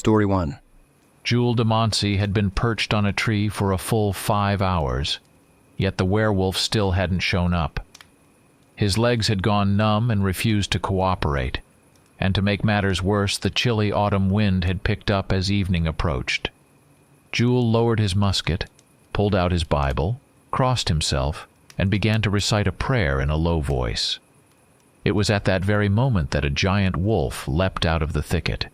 Story 1. Jewel DeMoncy had been perched on a tree for a full 5 hours, yet the werewolf still hadn't shown up. His legs had gone numb and refused to cooperate, and to make matters worse, the chilly autumn wind had picked up as evening approached. Jewel lowered his musket, pulled out his Bible, crossed himself, and began to recite a prayer in a low voice. It was at that very moment that a giant wolf leapt out of the thicket.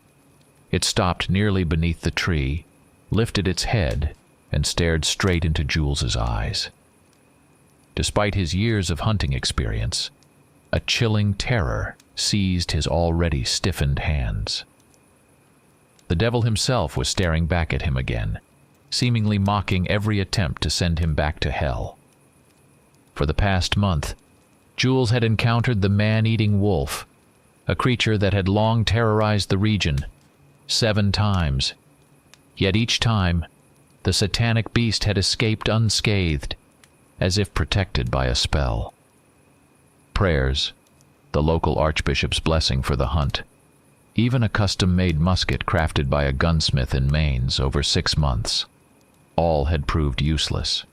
It stopped nearly beneath the tree, lifted its head, and stared straight into Jewel's eyes. Despite his years of hunting experience, a chilling terror seized his already stiffened hands. The devil himself was staring back at him again, seemingly mocking every attempt to send him back to hell. For the past month, Jewel had encountered the man-eating wolf, a creature that had long terrorized the region, 7 times. Yet each time, the satanic beast had escaped unscathed, as if protected by a spell. Prayers, the local archbishop's blessing for the hunt, even a custom-made musket crafted by a gunsmith in Mainz over 6 months, all had proved useless.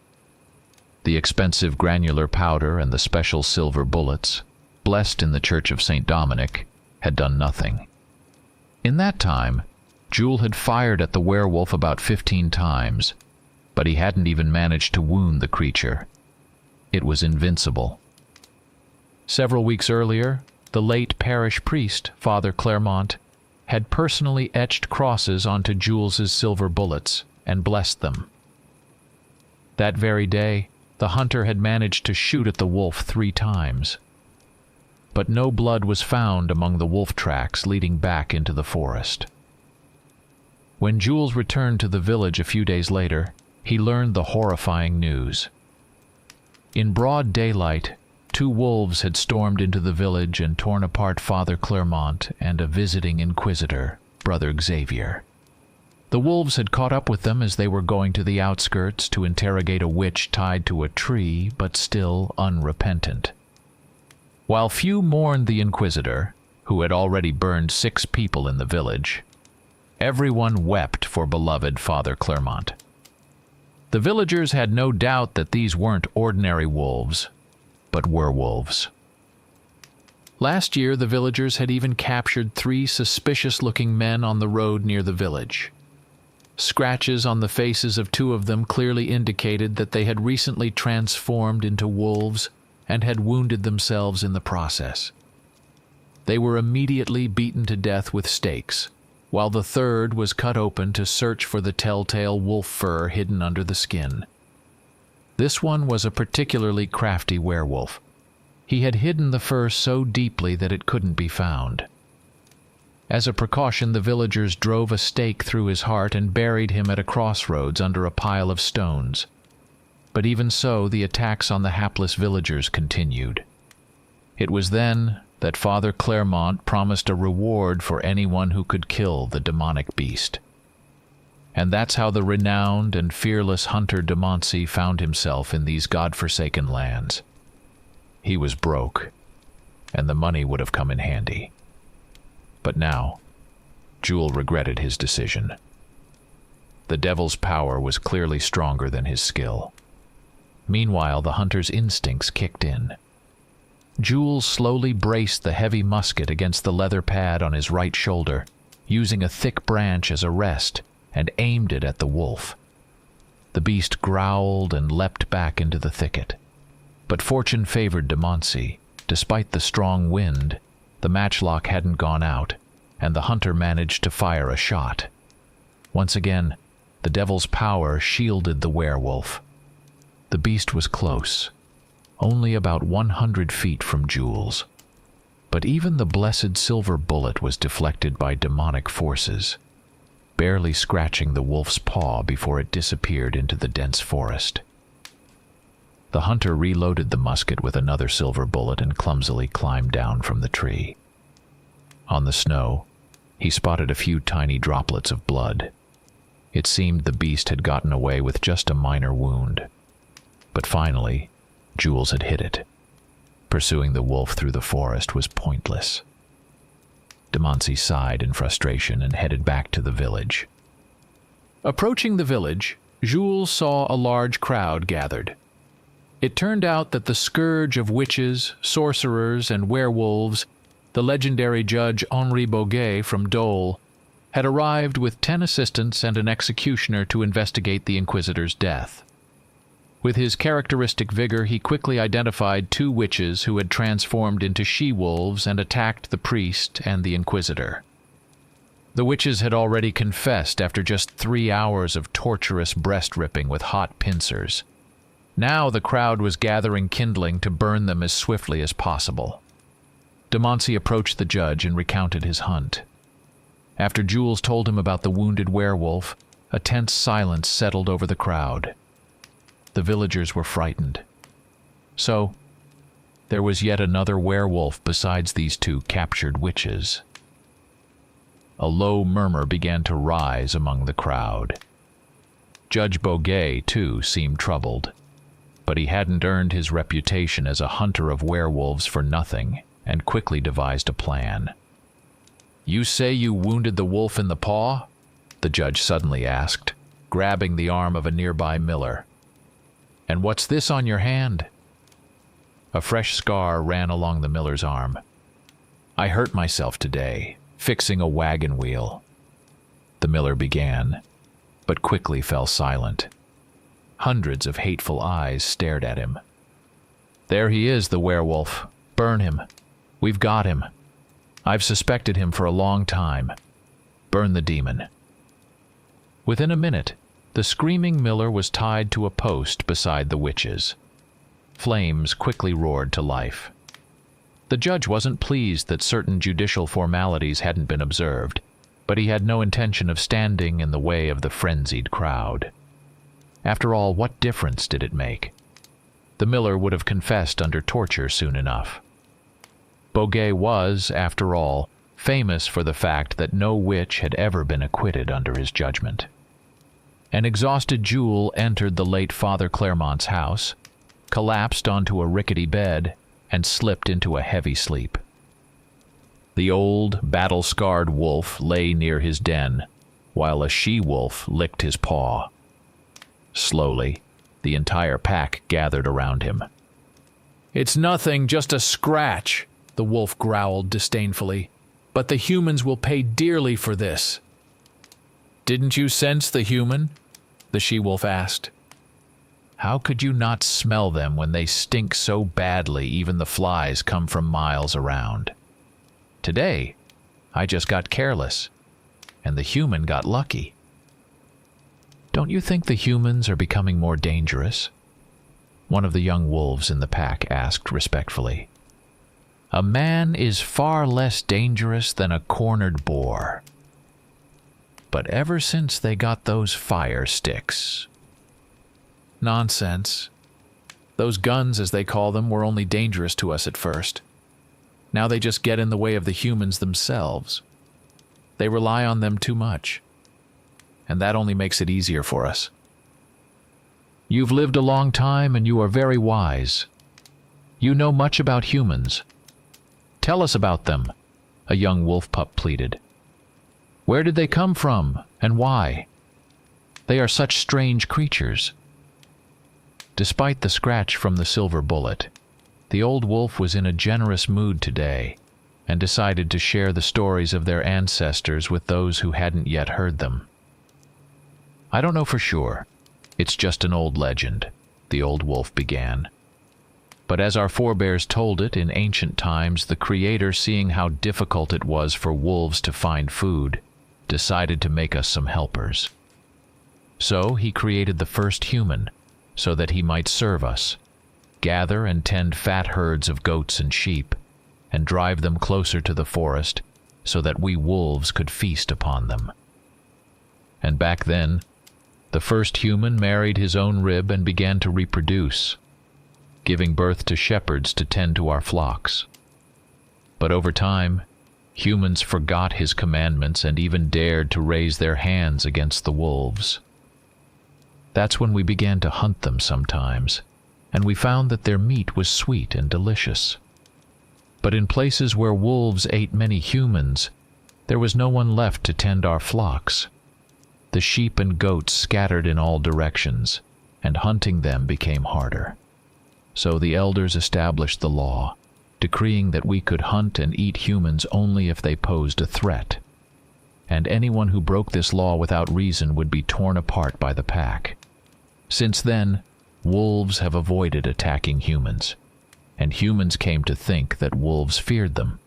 The expensive granular powder and the special silver bullets, blessed in the Church of St. Dominic, had done nothing. In that time, Jewel had fired at the werewolf about 15 times, but he hadn't even managed to wound the creature. It was invincible. Several weeks earlier, the late parish priest, Father Claremont, had personally etched crosses onto Jewel's silver bullets and blessed them. That very day, the hunter had managed to shoot at the wolf 3 times. But no blood was found among the wolf tracks leading back into the forest. When Jewel returned to the village a few days later, he learned the horrifying news. In broad daylight, 2 wolves had stormed into the village and torn apart Father Claremont and a visiting inquisitor, Brother Xavier. The wolves had caught up with them as they were going to the outskirts to interrogate a witch tied to a tree, but still unrepentant. While few mourned the inquisitor, who had already burned 6 people in the village, everyone wept for beloved Father Claremont. The villagers had no doubt that these weren't ordinary wolves, but werewolves. Last year, the villagers had even captured 3 suspicious-looking men on the road near the village. Scratches on the faces of 2 of them clearly indicated that they had recently transformed into wolves and had wounded themselves in the process. They were immediately beaten to death with stakes, while the 3rd was cut open to search for the telltale wolf fur hidden under the skin. This one was a particularly crafty werewolf. He had hidden the fur so deeply that it couldn't be found. As a precaution, the villagers drove a stake through his heart and buried him at a crossroads under a pile of stones. But even so, the attacks on the hapless villagers continued. It was then that Father Claremont promised a reward for anyone who could kill the demonic beast. And that's how the renowned and fearless hunter DeMoncy found himself in these God-forsaken lands. He was broke, and the money would have come in handy. But now, Jewel regretted his decision. The devil's power was clearly stronger than his skill. Meanwhile, the hunter's instincts kicked in. Jewel slowly braced the heavy musket against the leather pad on his right shoulder, using a thick branch as a rest, and aimed it at the wolf. The beast growled and leapt back into the thicket. But fortune favored DeMoncy. Despite the strong wind, the matchlock hadn't gone out, and the hunter managed to fire a shot. Once again, the devil's power shielded the werewolf. The beast was close, only about 100 feet from Jewel's. But even the blessed silver bullet was deflected by demonic forces, barely scratching the wolf's paw before it disappeared into the dense forest. The hunter reloaded the musket with another silver bullet and clumsily climbed down from the tree. On the snow, he spotted a few tiny droplets of blood. It seemed the beast had gotten away with just a minor wound. But finally, Jewel had hit it. Pursuing the wolf through the forest was pointless. Demansy sighed in frustration and headed back to the village. Approaching the village, Jules saw a large crowd gathered. It turned out that the scourge of witches, sorcerers, and werewolves, the legendary judge Henri Boguet from Dole, had arrived with 10 assistants and an executioner to investigate the Inquisitor's death. With his characteristic vigor, he quickly identified 2 witches who had transformed into she-wolves and attacked the priest and the Inquisitor. The witches had already confessed after just 3 hours of torturous breast-ripping with hot pincers. Now the crowd was gathering kindling to burn them as swiftly as possible. Demansy approached the judge and recounted his hunt. After Jules told him about the wounded werewolf, a tense silence settled over the crowd. The villagers were frightened. So, there was yet another werewolf besides these 2 captured witches. A low murmur began to rise among the crowd. Judge Boguet, too, seemed troubled, but he hadn't earned his reputation as a hunter of werewolves for nothing, and quickly devised a plan. "You say you wounded the wolf in the paw?" the judge suddenly asked, grabbing the arm of a nearby miller. "And what's this on your hand?" A fresh scar ran along the miller's arm. "I hurt myself today, fixing a wagon wheel," the miller began, but quickly fell silent. Hundreds of hateful eyes stared at him. "There he is, the werewolf. Burn him. We've got him. I've suspected him for a long time. Burn the demon." Within a minute, the screaming miller was tied to a post beside the witches. Flames quickly roared to life. The judge wasn't pleased that certain judicial formalities hadn't been observed, but he had no intention of standing in the way of the frenzied crowd. After all, what difference did it make? The miller would have confessed under torture soon enough. Boguet was, after all, famous for the fact that no witch had ever been acquitted under his judgment. An exhausted Jules entered the late Father Claremont's house, collapsed onto a rickety bed, and slipped into a heavy sleep. The old, battle-scarred wolf lay near his den, while a she-wolf licked his paw. Slowly, the entire pack gathered around him. "It's nothing, just a scratch," the wolf growled disdainfully. "But the humans will pay dearly for this." "Didn't you sense the human?" the she-wolf asked. "How could you not smell them when they stink so badly even the flies come from miles around? Today, I just got careless, and the human got lucky." "Don't you think the humans are becoming more dangerous?" one of the young wolves in the pack asked respectfully. "A man is far less dangerous than a cornered boar. But ever since they got those fire sticks..." "Nonsense. Those guns, as they call them, were only dangerous to us at first. Now they just get in the way of the humans themselves. They rely on them too much. And that only makes it easier for us." "You've lived a long time and you are very wise. You know much about humans. Tell us about them," a young wolf pup pleaded. "Where did they come from, and why? They are such strange creatures." Despite the scratch from the silver bullet, the old wolf was in a generous mood today, and decided to share the stories of their ancestors with those who hadn't yet heard them. "I don't know for sure. It's just an old legend," the old wolf began. "But as our forebears told it in ancient times, the Creator, seeing how difficult it was for wolves to find food, decided to make us some helpers. So he created the first human, so that he might serve us, gather and tend fat herds of goats and sheep, and drive them closer to the forest so that we wolves could feast upon them. And back then, the first human married his own rib and began to reproduce, giving birth to shepherds to tend to our flocks. But over time, humans forgot his commandments and even dared to raise their hands against the wolves. That's when we began to hunt them sometimes, and we found that their meat was sweet and delicious. But in places where wolves ate many humans, There was no one left to tend our flocks. The sheep and goats scattered in all directions, and hunting them became harder. So the elders established the law, decreeing that we could hunt and eat humans only if they posed a threat. And anyone who broke this law without reason would be torn apart by the pack. Since then, wolves have avoided attacking humans, and humans came to think that wolves feared them.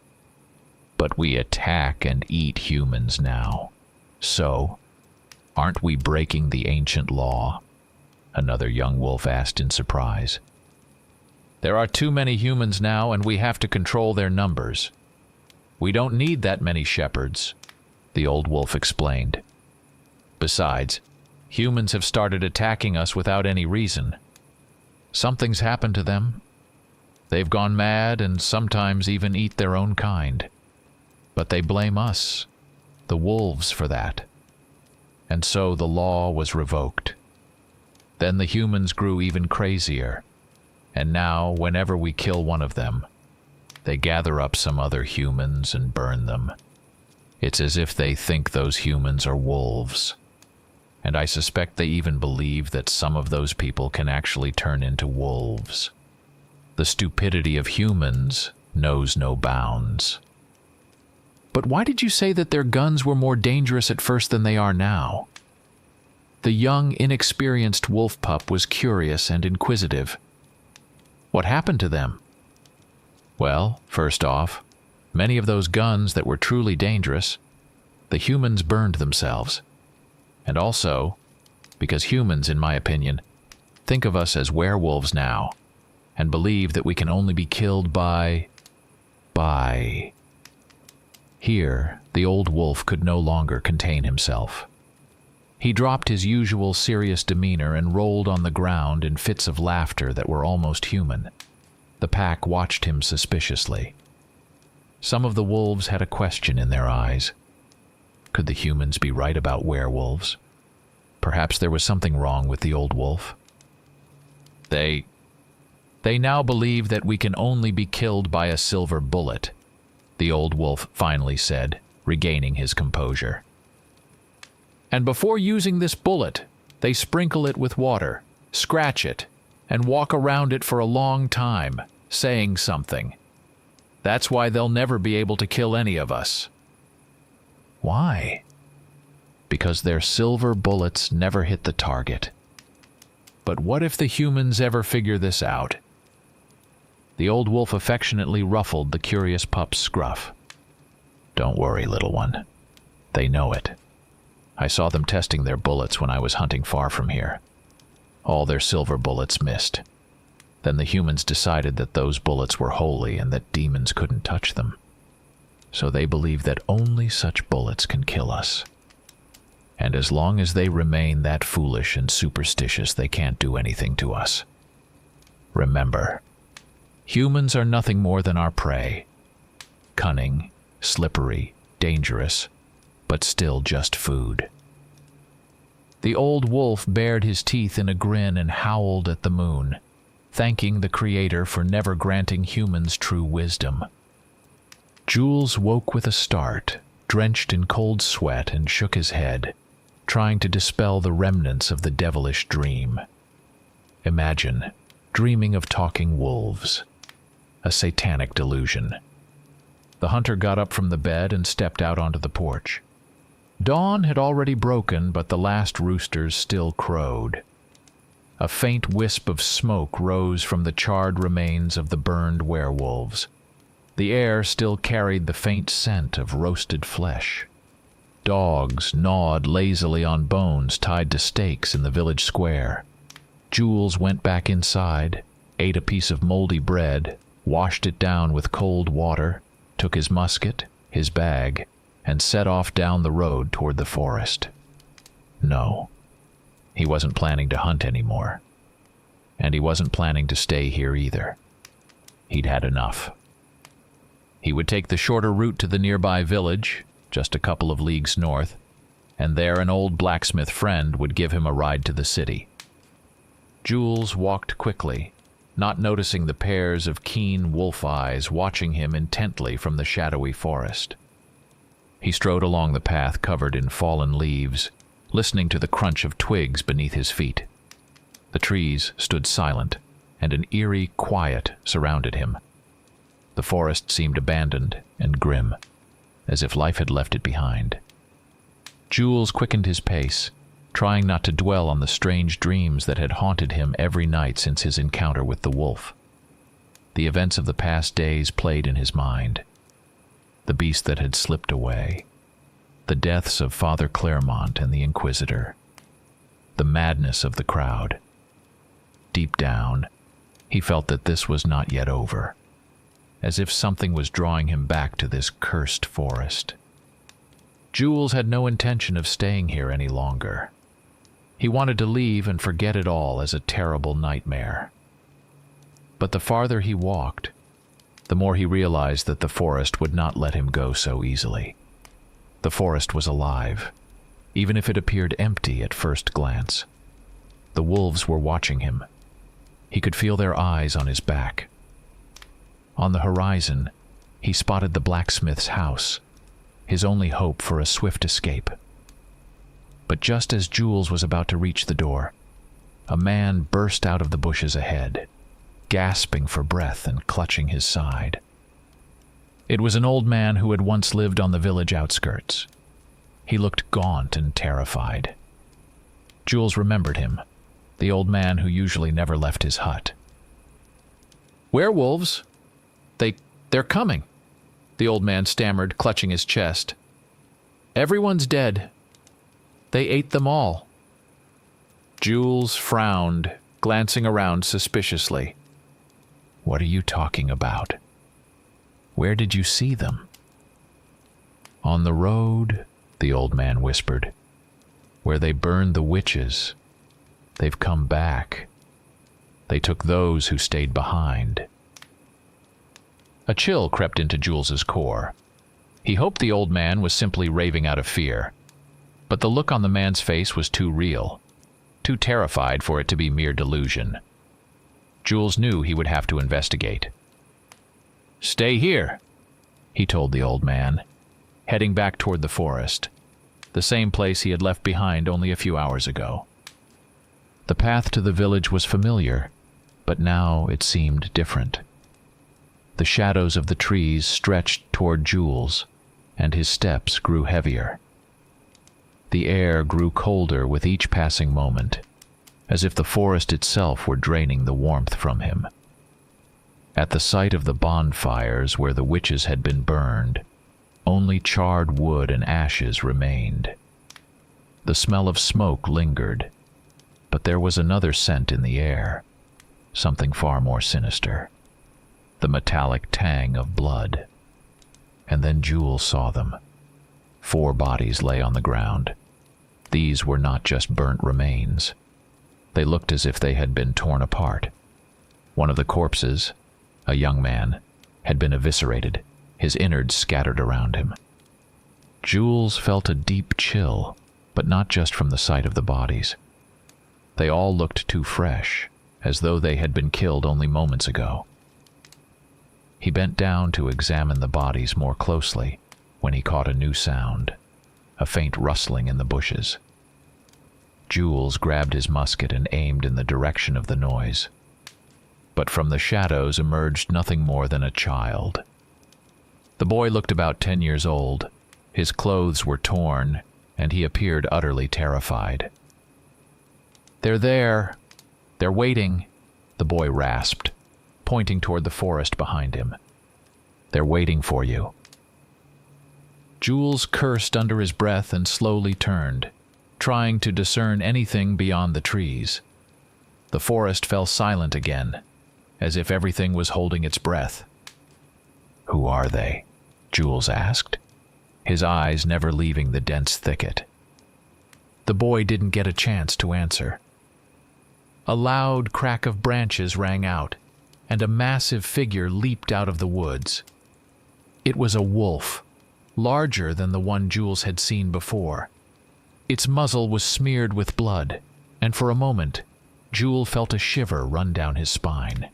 But we attack and eat humans now. So, aren't we breaking the ancient law? Another young wolf asked in surprise. There are too many humans now, and we have to control their numbers. We don't need that many shepherds, the old wolf explained. Besides, humans have started attacking us without any reason. Something's happened to them. They've gone mad and sometimes even eat their own kind. But they blame us, the wolves, for that. And so the law was revoked. Then the humans grew even crazier, and now whenever we kill one of them, they gather up some other humans and burn them. It's as if they think those humans are wolves. And I suspect they even believe that some of those people can actually turn into wolves. The stupidity of humans knows no bounds. But why did you say that their guns were more dangerous at first than they are now? The young, inexperienced wolf pup was curious and inquisitive. What happened to them? Well, first off, many of those guns that were truly dangerous, the humans burned themselves. And also, because humans, in my opinion, think of us as werewolves now, and believe that we can only be killed by... Here, the old wolf could no longer contain himself. He dropped his usual serious demeanor and rolled on the ground in fits of laughter that were almost human. The pack watched him suspiciously. Some of the wolves had a question in their eyes. Could the humans be right about werewolves? Perhaps there was something wrong with the old wolf. They now believe that we can only be killed by a silver bullet, the old wolf finally said, regaining his composure. And before using this bullet, they sprinkle it with water, scratch it, and walk around it for a long time, saying something. That's why they'll never be able to kill any of us. Why? Because their silver bullets never hit the target. But what if the humans ever figure this out? The old wolf affectionately ruffled the curious pup's scruff. Don't worry, little one. They know it. I saw them testing their bullets when I was hunting far from here. All their silver bullets missed. Then the humans decided that those bullets were holy and that demons couldn't touch them. So they believe that only such bullets can kill us. And as long as they remain that foolish and superstitious, they can't do anything to us. Remember, humans are nothing more than our prey. Cunning, slippery, dangerous, but still just food. The old wolf bared his teeth in a grin and howled at the moon, thanking the Creator for never granting humans true wisdom. Jules woke with a start, drenched in cold sweat, and shook his head, trying to dispel the remnants of the devilish dream. Imagine dreaming of talking wolves. A satanic delusion. The hunter got up from the bed and stepped out onto the porch. Dawn had already broken, but the last roosters still crowed. A faint wisp of smoke rose from the charred remains of the burned werewolves. The air still carried the faint scent of roasted flesh. Dogs gnawed lazily on bones tied to stakes in the village square. Jules went back inside, ate a piece of moldy bread, washed it down with cold water, took his musket, his bag, and set off down the road toward the forest. No, he wasn't planning to hunt anymore. And he wasn't planning to stay here either. He'd had enough. He would take the shorter route to the nearby village, just a couple of leagues north, and there an old blacksmith friend would give him a ride to the city. Jules walked quickly, not noticing the pairs of keen wolf eyes watching him intently from the shadowy forest. He strode along the path covered in fallen leaves, listening to the crunch of twigs beneath his feet. The trees stood silent, and an eerie quiet surrounded him. The forest seemed abandoned and grim, as if life had left it behind. Jules quickened his pace, trying not to dwell on the strange dreams that had haunted him every night since his encounter with the wolf. The events of the past days played in his mind. The beast that had slipped away, the deaths of Father Claremont and the Inquisitor, the madness of the crowd. Deep down, he felt that this was not yet over, as if something was drawing him back to this cursed forest. Jules had no intention of staying here any longer. He wanted to leave and forget it all as a terrible nightmare. But the farther he walked, the more he realized that the forest would not let him go so easily. The forest was alive, even if it appeared empty at first glance. The wolves were watching him. He could feel their eyes on his back. On the horizon, he spotted the blacksmith's house, his only hope for a swift escape. But just as Jules was about to reach the door, a man burst out of the bushes ahead, gasping for breath and clutching his side. It was an old man who had once lived on the village outskirts. He looked gaunt and terrified. Jules remembered him, the old man who usually never left his hut. "Werewolves? They're coming," the old man stammered, clutching his chest. "Everyone's dead. They ate them all." Jules frowned, glancing around suspiciously. "What are you talking about? Where did you see them?" "On the road," the old man whispered, "where they burned the witches. They've come back. They took those who stayed behind." A chill crept into Jules's core. He hoped the old man was simply raving out of fear, but the look on the man's face was too real, too terrified for it to be mere delusion. Jules knew he would have to investigate. "Stay here," he told the old man, heading back toward the forest, the same place he had left behind only a few hours ago. The path to the village was familiar, but now it seemed different. The shadows of the trees stretched toward Jules, and his steps grew heavier. The air grew colder with each passing moment, as if the forest itself were draining the warmth from him. At the site of the bonfires where the witches had been burned, only charred wood and ashes remained. The smell of smoke lingered, but there was another scent in the air, something far more sinister. The metallic tang of blood. And then Jules saw them. 4 bodies lay on the ground. These were not just burnt remains. They looked as if they had been torn apart. One of the corpses, a young man, had been eviscerated, his innards scattered around him. Jules felt a deep chill, but not just from the sight of the bodies. They all looked too fresh, as though they had been killed only moments ago. He bent down to examine the bodies more closely when he caught a new sound, a faint rustling in the bushes. Jules grabbed his musket and aimed in the direction of the noise. But from the shadows emerged nothing more than a child. The boy looked about 10 years old. His clothes were torn, and he appeared utterly terrified. "They're there. They're waiting," the boy rasped, pointing toward the forest behind him. "They're waiting for you." Jules cursed under his breath and slowly turned, trying to discern anything beyond the trees. The forest fell silent again, as if everything was holding its breath. "Who are they?" Jules asked, his eyes never leaving the dense thicket. The boy didn't get a chance to answer. A loud crack of branches rang out, and a massive figure leaped out of the woods. It was a wolf, larger than the one Jules had seen before. Its muzzle was smeared with blood, and for a moment, Jules felt a shiver run down his spine.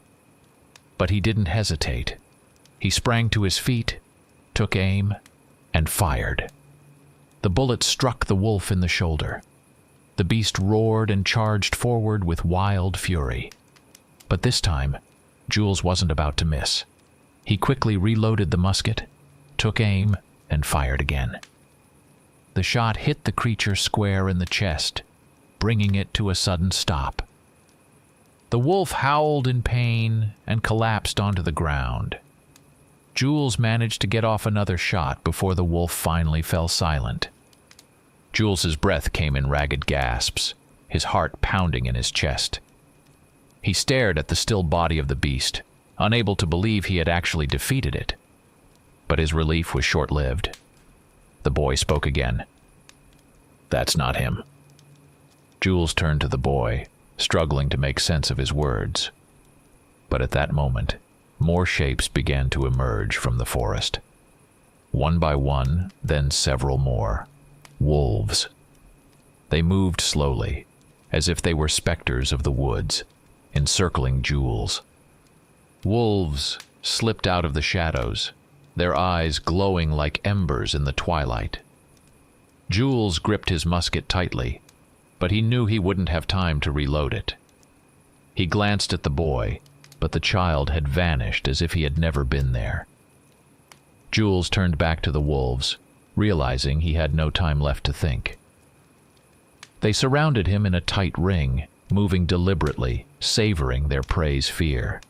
But he didn't hesitate. He sprang to his feet, took aim, and fired. The bullet struck the wolf in the shoulder. The beast roared and charged forward with wild fury. But this time, Jules wasn't about to miss. He quickly reloaded the musket, took aim, and fired again. The shot hit the creature square in the chest, bringing it to a sudden stop. The wolf howled in pain and collapsed onto the ground. Jules managed to get off another shot before the wolf finally fell silent. Jules's breath came in ragged gasps, his heart pounding in his chest. He stared at the still body of the beast, unable to believe he had actually defeated it. But his relief was short-lived. The boy spoke again. "That's not him." Jules turned to the boy, struggling to make sense of his words. But at that moment, more shapes began to emerge from the forest. One by one, then several more. Wolves. They moved slowly, as if they were specters of the woods, encircling Jules. Wolves slipped out of the shadows, their eyes glowing like embers in the twilight. Jules gripped his musket tightly, but he knew he wouldn't have time to reload it. He glanced at the boy, but the child had vanished as if he had never been there. Jules turned back to the wolves, realizing he had no time left to think. They surrounded him in a tight ring, moving deliberately, savoring their prey's fear.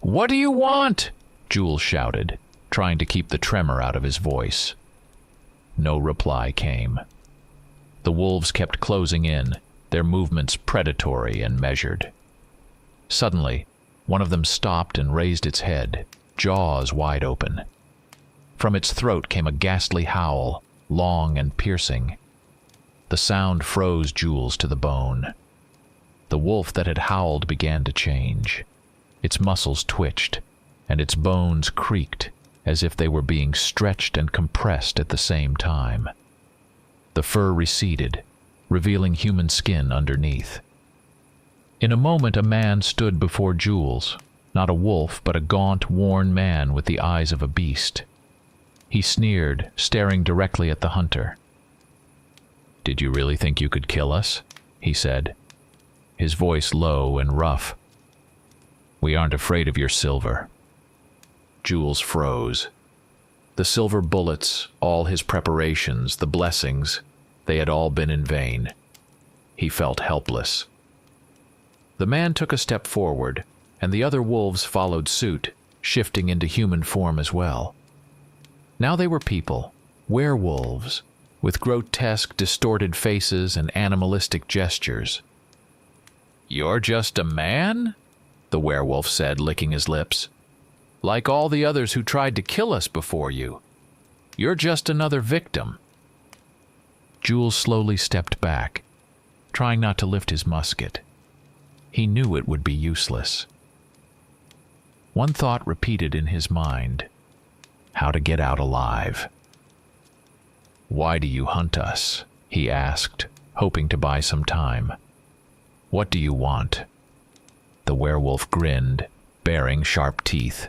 "What do you want?" Jules shouted, trying to keep the tremor out of his voice. No reply came. The wolves kept closing in, their movements predatory and measured. Suddenly, one of them stopped and raised its head, jaws wide open. From its throat came a ghastly howl, long and piercing. The sound froze Jules to the bone. The wolf that had howled began to change. Its muscles twitched, and its bones creaked as if they were being stretched and compressed at the same time. The fur receded, revealing human skin underneath. In a moment, a man stood before Jules, not a wolf, but a gaunt, worn man with the eyes of a beast. He sneered, staring directly at the hunter. "Did you really think you could kill us?" he said, his voice low and rough. "We aren't afraid of your silver." Jules froze. The silver bullets, all his preparations, the blessings, they had all been in vain. He felt helpless. The man took a step forward, and the other wolves followed suit, shifting into human form as well. Now they were people, werewolves, with grotesque, distorted faces and animalistic gestures. "You're just a man?" the werewolf said, licking his lips. "Like all the others who tried to kill us before you. You're just another victim." Jules slowly stepped back, trying not to lift his musket. He knew it would be useless. One thought repeated in his mind: how to get out alive. "Why do you hunt us?" he asked, hoping to buy some time. "What do you want?" The werewolf grinned, baring sharp teeth.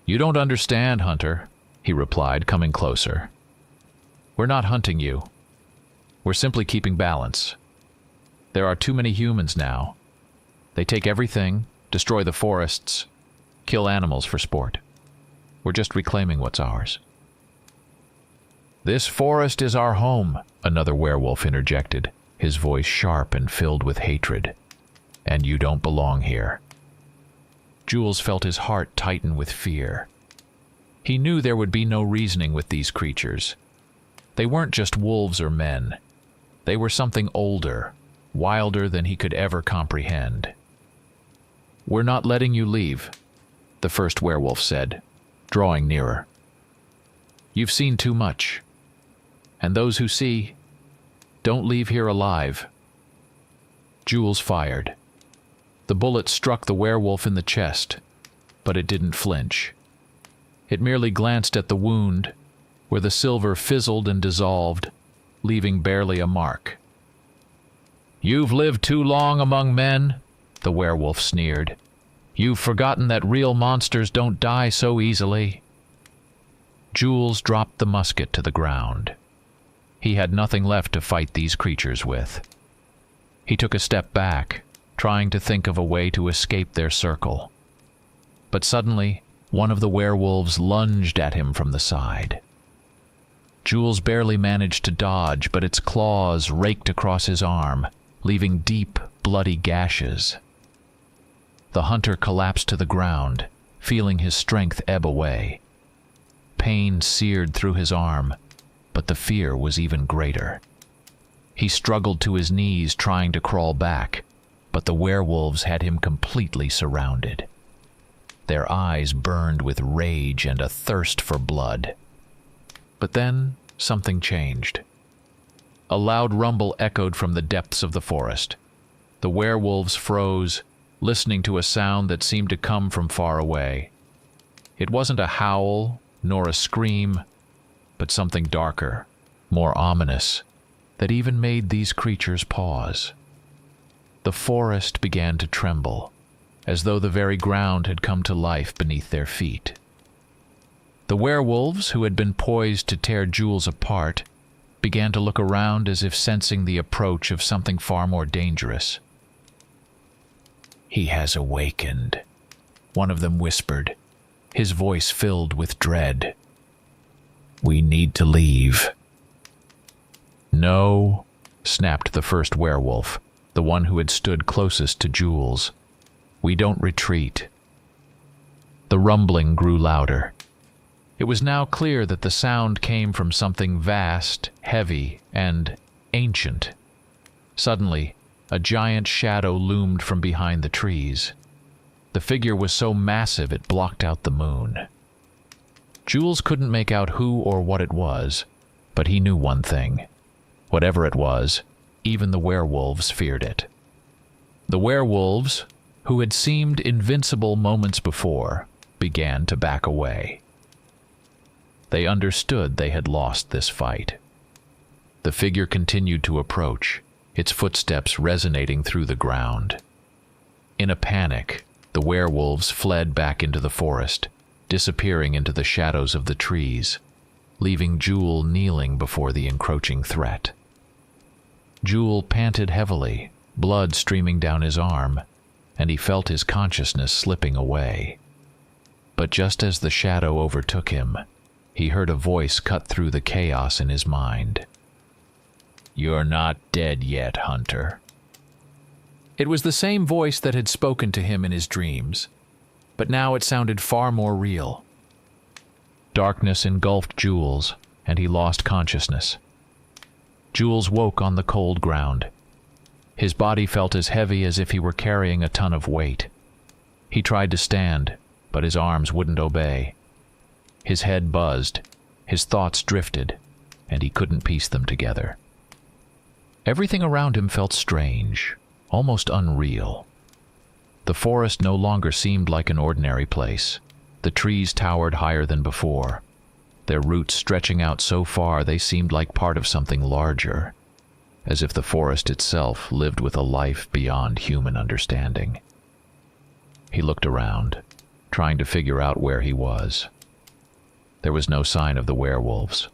"You don't understand, hunter," he replied, coming closer. "We're not hunting you. We're simply keeping balance. There are too many humans now. They take everything, destroy the forests, kill animals for sport. We're just reclaiming what's ours." "This forest is our home," another werewolf interjected, his voice sharp and filled with hatred. "And you don't belong here." Jules felt his heart tighten with fear. He knew there would be no reasoning with these creatures. They weren't just wolves or men. They were something older, wilder than he could ever comprehend. "We're not letting you leave," the first werewolf said, drawing nearer. "You've seen too much. And those who see, don't leave here alive." Jules fired. The bullet struck the werewolf in the chest, but it didn't flinch. It merely glanced at the wound, where the silver fizzled and dissolved, leaving barely a mark. "You've lived too long among men," the werewolf sneered. "You've forgotten that real monsters don't die so easily." Jules dropped the musket to the ground. He had nothing left to fight these creatures with. He took a step back, trying to think of a way to escape their circle. But suddenly, one of the werewolves lunged at him from the side. Jules barely managed to dodge, but its claws raked across his arm, leaving deep, bloody gashes. The hunter collapsed to the ground, feeling his strength ebb away. Pain seared through his arm, but the fear was even greater. He struggled to his knees, trying to crawl back, but the werewolves had him completely surrounded. Their eyes burned with rage and a thirst for blood. But then something changed. A loud rumble echoed from the depths of the forest. The werewolves froze, listening to a sound that seemed to come from far away. It wasn't a howl, nor a scream, but something darker, more ominous, that even made these creatures pause. The forest began to tremble, as though the very ground had come to life beneath their feet. The werewolves, who had been poised to tear Jules apart, began to look around as if sensing the approach of something far more dangerous. "He has awakened," one of them whispered, his voice filled with dread. "We need to leave." "No," snapped the first werewolf, the one who had stood closest to Jules. "We don't retreat." The rumbling grew louder. It was now clear that the sound came from something vast, heavy, and ancient. Suddenly, a giant shadow loomed from behind the trees. The figure was so massive it blocked out the moon. Jules couldn't make out who or what it was, but he knew one thing. Whatever it was, even the werewolves feared it. The werewolves, who had seemed invincible moments before, began to back away. They understood they had lost this fight. The figure continued to approach, its footsteps resonating through the ground. In a panic, the werewolves fled back into the forest, disappearing into the shadows of the trees, leaving Jules kneeling before the encroaching threat. Jules panted heavily, blood streaming down his arm, and he felt his consciousness slipping away. But just as the shadow overtook him, he heard a voice cut through the chaos in his mind. "You're not dead yet, Hunter." It was the same voice that had spoken to him in his dreams, but now it sounded far more real. Darkness engulfed Jules, and he lost consciousness. Jules woke on the cold ground. His body felt as heavy as if he were carrying a ton of weight. He tried to stand, but his arms wouldn't obey. His head buzzed, his thoughts drifted, and he couldn't piece them together. Everything around him felt strange, almost unreal. The forest no longer seemed like an ordinary place. The trees towered higher than before, their roots stretching out so far they seemed like part of something larger, as if the forest itself lived with a life beyond human understanding. He looked around, trying to figure out where he was. There was no sign of the werewolves.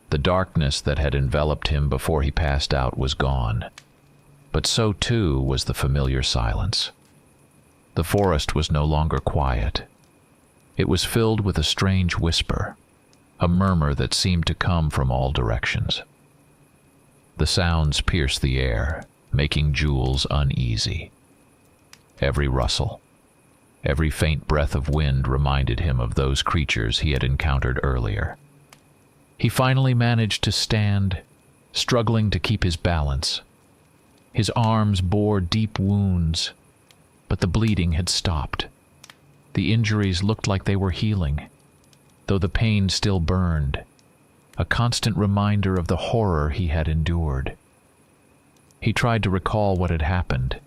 The darkness that had enveloped him before he passed out was gone, but so too was the familiar silence. The forest was no longer quiet. It was filled with a strange whisper, a murmur that seemed to come from all directions. The sounds pierced the air, making Jules uneasy. Every rustle, every faint breath of wind reminded him of those creatures he had encountered earlier. He finally managed to stand, struggling to keep his balance. His arms bore deep wounds, but the bleeding had stopped. The injuries looked like they were healing, though the pain still burned, a constant reminder of the horror he had endured. He tried to recall what had happened,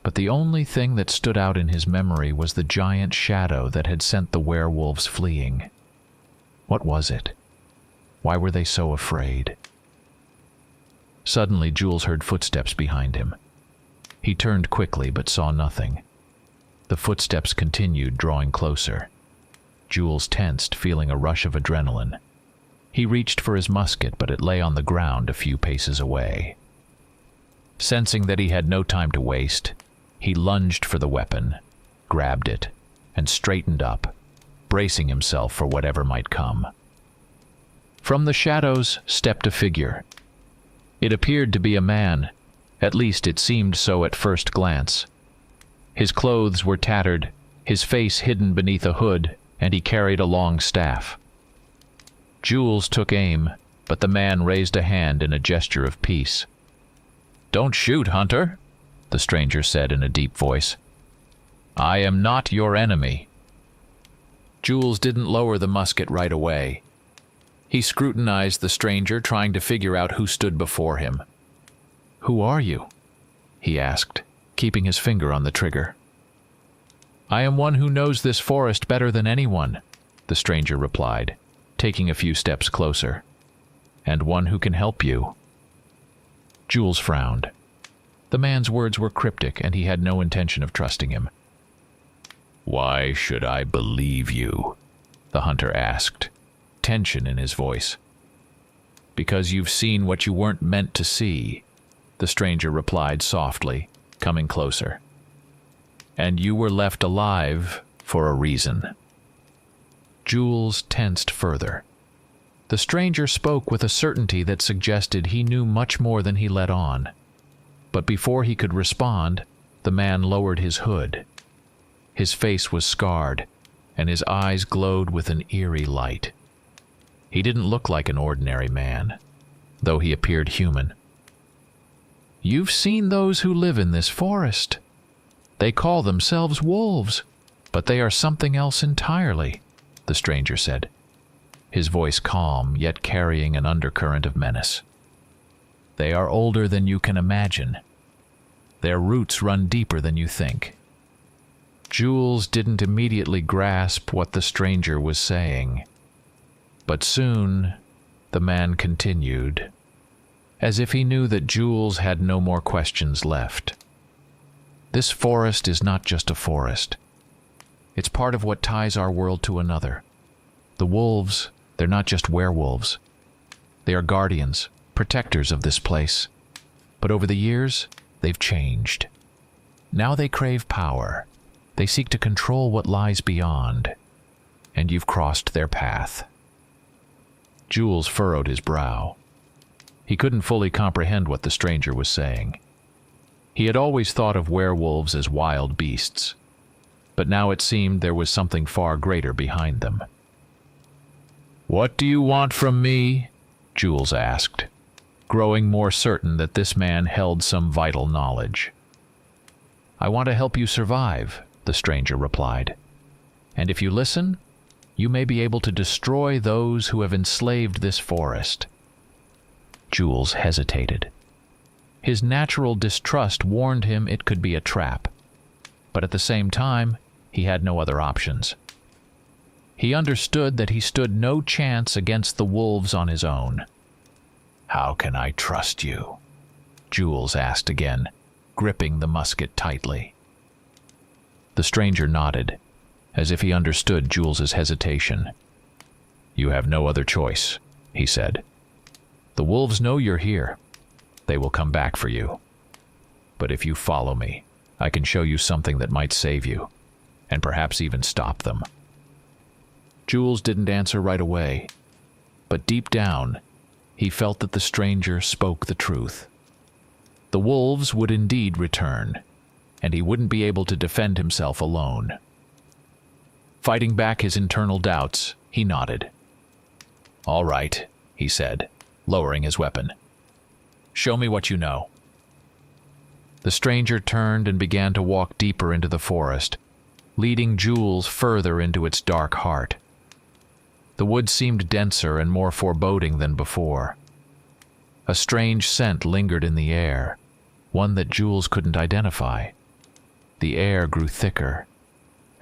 but the only thing that stood out in his memory was the giant shadow that had sent the werewolves fleeing. What was it? Why were they so afraid? Suddenly, Jules heard footsteps behind him. He turned quickly but saw nothing. The footsteps continued, drawing closer. Jules tensed, feeling a rush of adrenaline. He reached for his musket, but it lay on the ground a few paces away. Sensing that he had no time to waste, he lunged for the weapon, grabbed it, and straightened up, bracing himself for whatever might come. From the shadows stepped a figure. It appeared to be a man, at least it seemed so at first glance. His clothes were tattered, his face hidden beneath a hood, and he carried a long staff. Jules took aim, but the man raised a hand in a gesture of peace. "Don't shoot, Hunter," the stranger said in a deep voice. "I am not your enemy." Jules didn't lower the musket right away. He scrutinized the stranger, trying to figure out who stood before him. "Who are you?" he asked, keeping his finger on the trigger. "I am one who knows this forest better than anyone," the stranger replied, taking a few steps closer. "And one who can help you." Jules frowned. The man's words were cryptic, and he had no intention of trusting him. "Why should I believe you?" the hunter asked, tension in his voice. "Because you've seen what you weren't meant to see," the stranger replied softly, coming closer. "And you were left alive for a reason." Jules tensed further. The stranger spoke with a certainty that suggested he knew much more than he let on. But before he could respond, the man lowered his hood. His face was scarred, and his eyes glowed with an eerie light. He didn't look like an ordinary man, though he appeared human. "You've seen those who live in this forest. They call themselves wolves, but they are something else entirely," the stranger said, his voice calm, yet carrying an undercurrent of menace. "They are older than you can imagine. Their roots run deeper than you think." Jules didn't immediately grasp what the stranger was saying. But soon, the man continued, as if he knew that Jules had no more questions left. "This forest is not just a forest. It's part of what ties our world to another. The wolves, they're not just werewolves. They are guardians, protectors of this place. But over the years, they've changed. Now they crave power. They seek to control what lies beyond. And you've crossed their path." Jules furrowed his brow. He couldn't fully comprehend what the stranger was saying. He had always thought of werewolves as wild beasts, but now it seemed there was something far greater behind them. "What do you want from me?" Jules asked, growing more certain that this man held some vital knowledge. "I want to help you survive," the stranger replied. "And if you listen, you may be able to destroy those who have enslaved this forest." Jules hesitated. His natural distrust warned him it could be a trap, but at the same time, he had no other options. He understood that he stood no chance against the wolves on his own. "How can I trust you?" Jules asked again, gripping the musket tightly. The stranger nodded, as if he understood Jules's hesitation. "You have no other choice," he said. "The wolves know you're here. They will come back for you. But if you follow me, I can show you something that might save you, and perhaps even stop them." Jules didn't answer right away, but deep down, he felt that the stranger spoke the truth. The wolves would indeed return, and he wouldn't be able to defend himself alone. Fighting back his internal doubts, he nodded. "All right," he said, lowering his weapon. "Show me what you know." The stranger turned and began to walk deeper into the forest, leading Jules further into its dark heart. The woods seemed denser and more foreboding than before. A strange scent lingered in the air, one that Jules couldn't identify. The air grew thicker,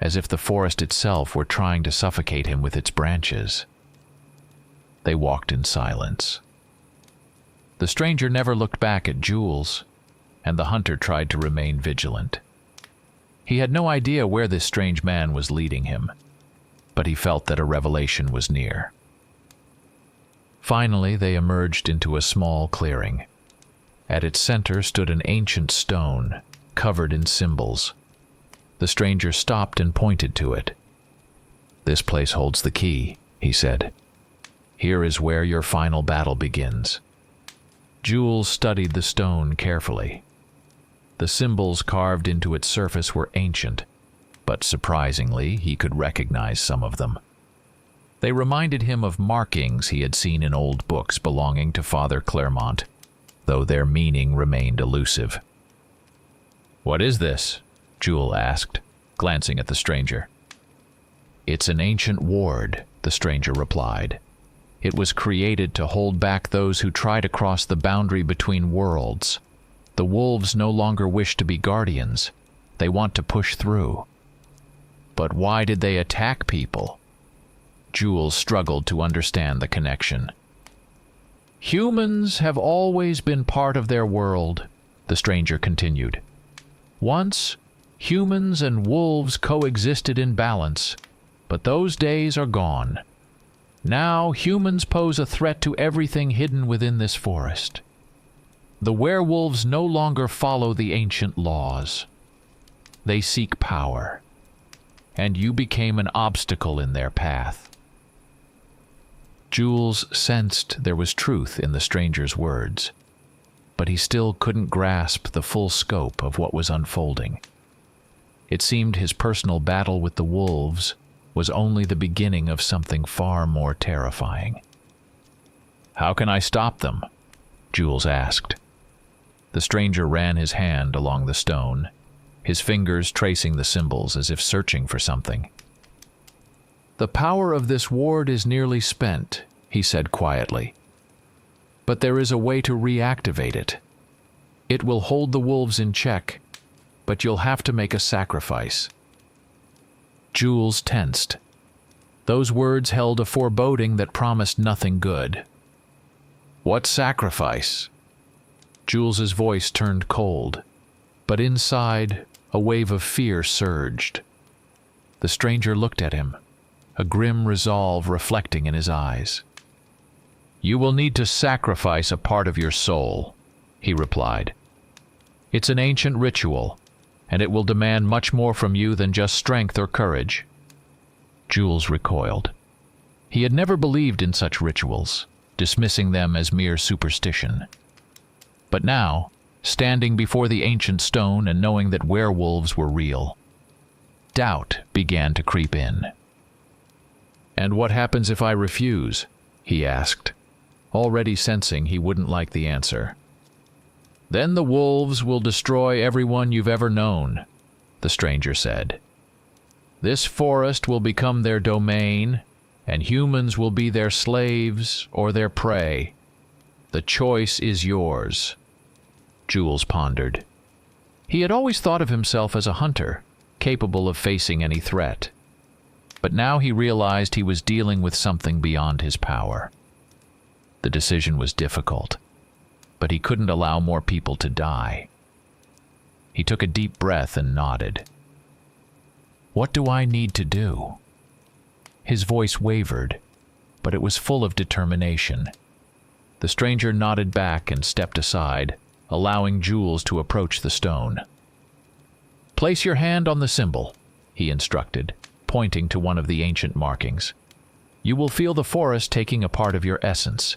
as if the forest itself were trying to suffocate him with its branches. They walked in silence. The stranger never looked back at Jules, and the hunter tried to remain vigilant. He had no idea where this strange man was leading him. but he felt that a revelation was near. Finally, they emerged into a small clearing. At its center stood an ancient stone, covered in symbols. The stranger stopped and pointed to it. "This place holds the key," he said. "Here is where your final battle begins." Jules studied the stone carefully. The symbols carved into its surface were ancient, but surprisingly, he could recognize some of them. They reminded him of markings he had seen in old books belonging to Father Claremont, though their meaning remained elusive. "What is this?" Jules asked, glancing at the stranger. "It's an ancient ward," the stranger replied. "It was created to hold back those who try to cross the boundary between worlds. The wolves no longer wish to be guardians. They want to push through." "But why did they attack people?" Jules struggled to understand the connection. "Humans have always been part of their world," the stranger continued. "Once, humans and wolves coexisted in balance, but those days are gone. Now, humans pose a threat to everything hidden within this forest. The werewolves no longer follow the ancient laws. They seek power, and you became an obstacle in their path." Jules sensed there was truth in the stranger's words, but he still couldn't grasp the full scope of what was unfolding. It seemed his personal battle with the wolves was only the beginning of something far more terrifying. "How can I stop them?" Jules asked. The stranger ran his hand along the stone, his fingers tracing the symbols as if searching for something. "The power of this ward is nearly spent," he said quietly. "But there is a way to reactivate it. It will hold the wolves in check, but you'll have to make a sacrifice." Jules tensed. Those words held a foreboding that promised nothing good. "What sacrifice?" Jules's voice turned cold, but inside, a wave of fear surged. The stranger looked at him, a grim resolve reflecting in his eyes. "You will need to sacrifice a part of your soul," he replied. "It's an ancient ritual, and it will demand much more from you than just strength or courage." Jules recoiled. He had never believed in such rituals, dismissing them as mere superstition. But now, standing before the ancient stone and knowing that werewolves were real, doubt began to creep in. "And what happens if I refuse?" he asked, already sensing he wouldn't like the answer. "Then the wolves will destroy everyone you've ever known," the stranger said. "This forest will become their domain, and humans will be their slaves or their prey. The choice is yours." Jules pondered. He had always thought of himself as a hunter, capable of facing any threat. But now he realized he was dealing with something beyond his power. The decision was difficult, but he couldn't allow more people to die. He took a deep breath and nodded. "What do I need to do?" His voice wavered, but it was full of determination. The stranger nodded back and stepped aside, allowing Jules to approach the stone. "Place your hand on the symbol," he instructed, pointing to one of the ancient markings. "You will feel the forest taking a part of your essence.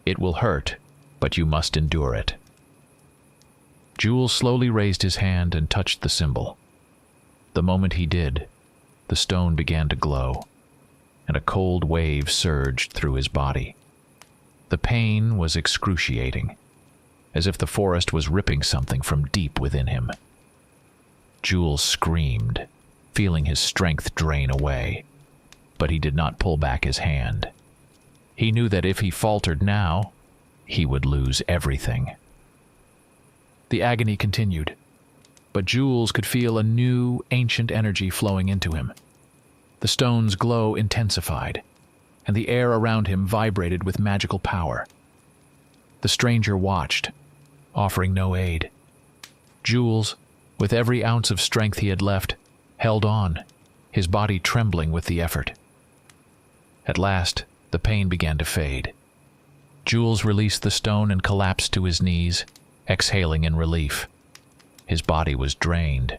It will hurt, but you must endure it." Jules slowly raised his hand and touched the symbol. The moment he did, the stone began to glow, and a cold wave surged through his body. The pain was excruciating, as if the forest was ripping something from deep within him. Jules screamed, feeling his strength drain away, but he did not pull back his hand. He knew that if he faltered now, he would lose everything. The agony continued, but Jules could feel a new, ancient energy flowing into him. The stone's glow intensified, and the air around him vibrated with magical power. The stranger watched, offering no aid. Jules, with every ounce of strength he had left, held on, his body trembling with the effort. At last, the pain began to fade. Jules released the stone and collapsed to his knees, exhaling in relief. His body was drained,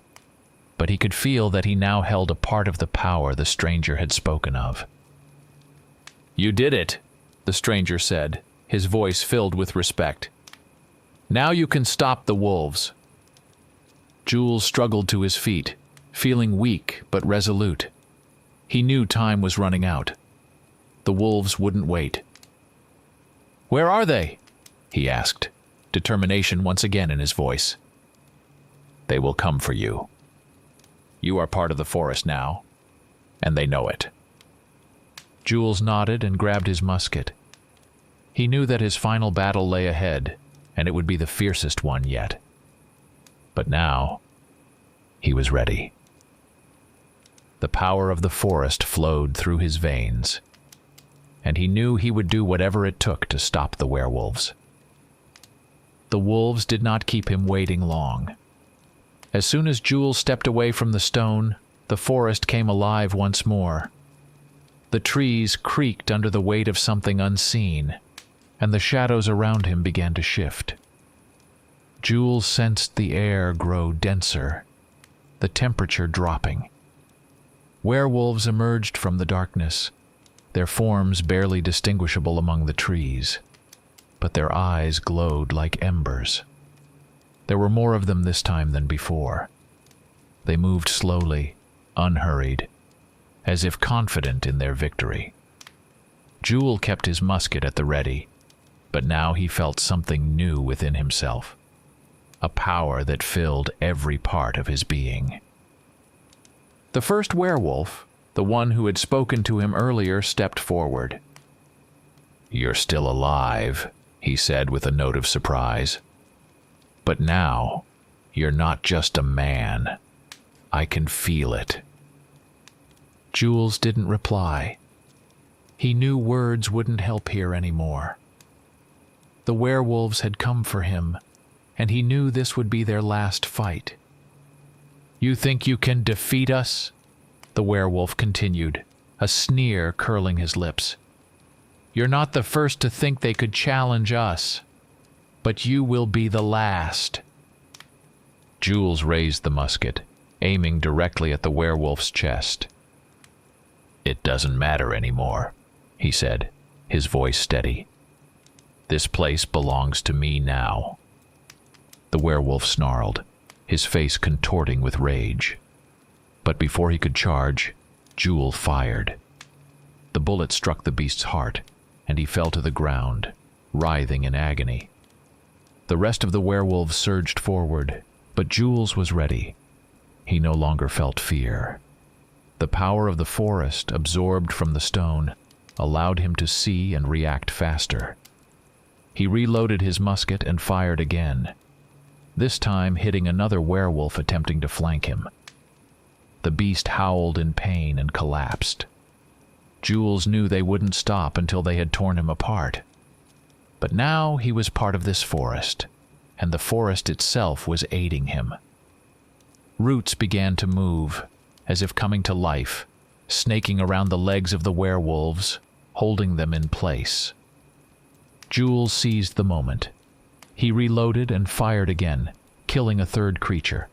but he could feel that he now held a part of the power the stranger had spoken of. "You did it," the stranger said, his voice filled with respect. "Now you can stop the wolves." Jules struggled to his feet, feeling weak but resolute. He knew time was running out. The wolves wouldn't wait. "Where are they?" he asked, determination once again in his voice. "They will come for you. You are part of the forest now, and they know it." Jules nodded and grabbed his musket. He knew that his final battle lay ahead, and it would be the fiercest one yet. But now, he was ready. The power of the forest flowed through his veins, and he knew he would do whatever it took to stop the werewolves. The wolves did not keep him waiting long. As soon as Jules stepped away from the stone, the forest came alive once more. The trees creaked under the weight of something unseen, and the shadows around him began to shift. Jules sensed the air grow denser, the temperature dropping. Werewolves emerged from the darkness, their forms barely distinguishable among the trees, but their eyes glowed like embers. There were more of them this time than before. They moved slowly, unhurried, as if confident in their victory. Jules kept his musket at the ready, but now he felt something new within himself, a power that filled every part of his being. The first werewolf, the one who had spoken to him earlier, stepped forward. "You're still alive," he said with a note of surprise. "But now, you're not just a man. I can feel it." Jules didn't reply. He knew words wouldn't help here anymore. The werewolves had come for him, and he knew this would be their last fight. "You think you can defeat us?" the werewolf continued, a sneer curling his lips. "You're not the first to think they could challenge us, but you will be the last." Jules raised the musket, aiming directly at the werewolf's chest. "It doesn't matter anymore," he said, his voice steady. "This place belongs to me now." The werewolf snarled, his face contorting with rage. But before he could charge, Jules fired. The bullet struck the beast's heart, and he fell to the ground, writhing in agony. The rest of the werewolves surged forward, but Jules was ready. He no longer felt fear. The power of the forest, absorbed from the stone, allowed him to see and react faster. He reloaded his musket and fired again, this time hitting another werewolf attempting to flank him. The beast howled in pain and collapsed. Jules knew they wouldn't stop until they had torn him apart. But now he was part of this forest, and the forest itself was aiding him. Roots began to move, as if coming to life, snaking around the legs of the werewolves, holding them in place. Jules seized the moment. He reloaded and fired again, killing a third creature.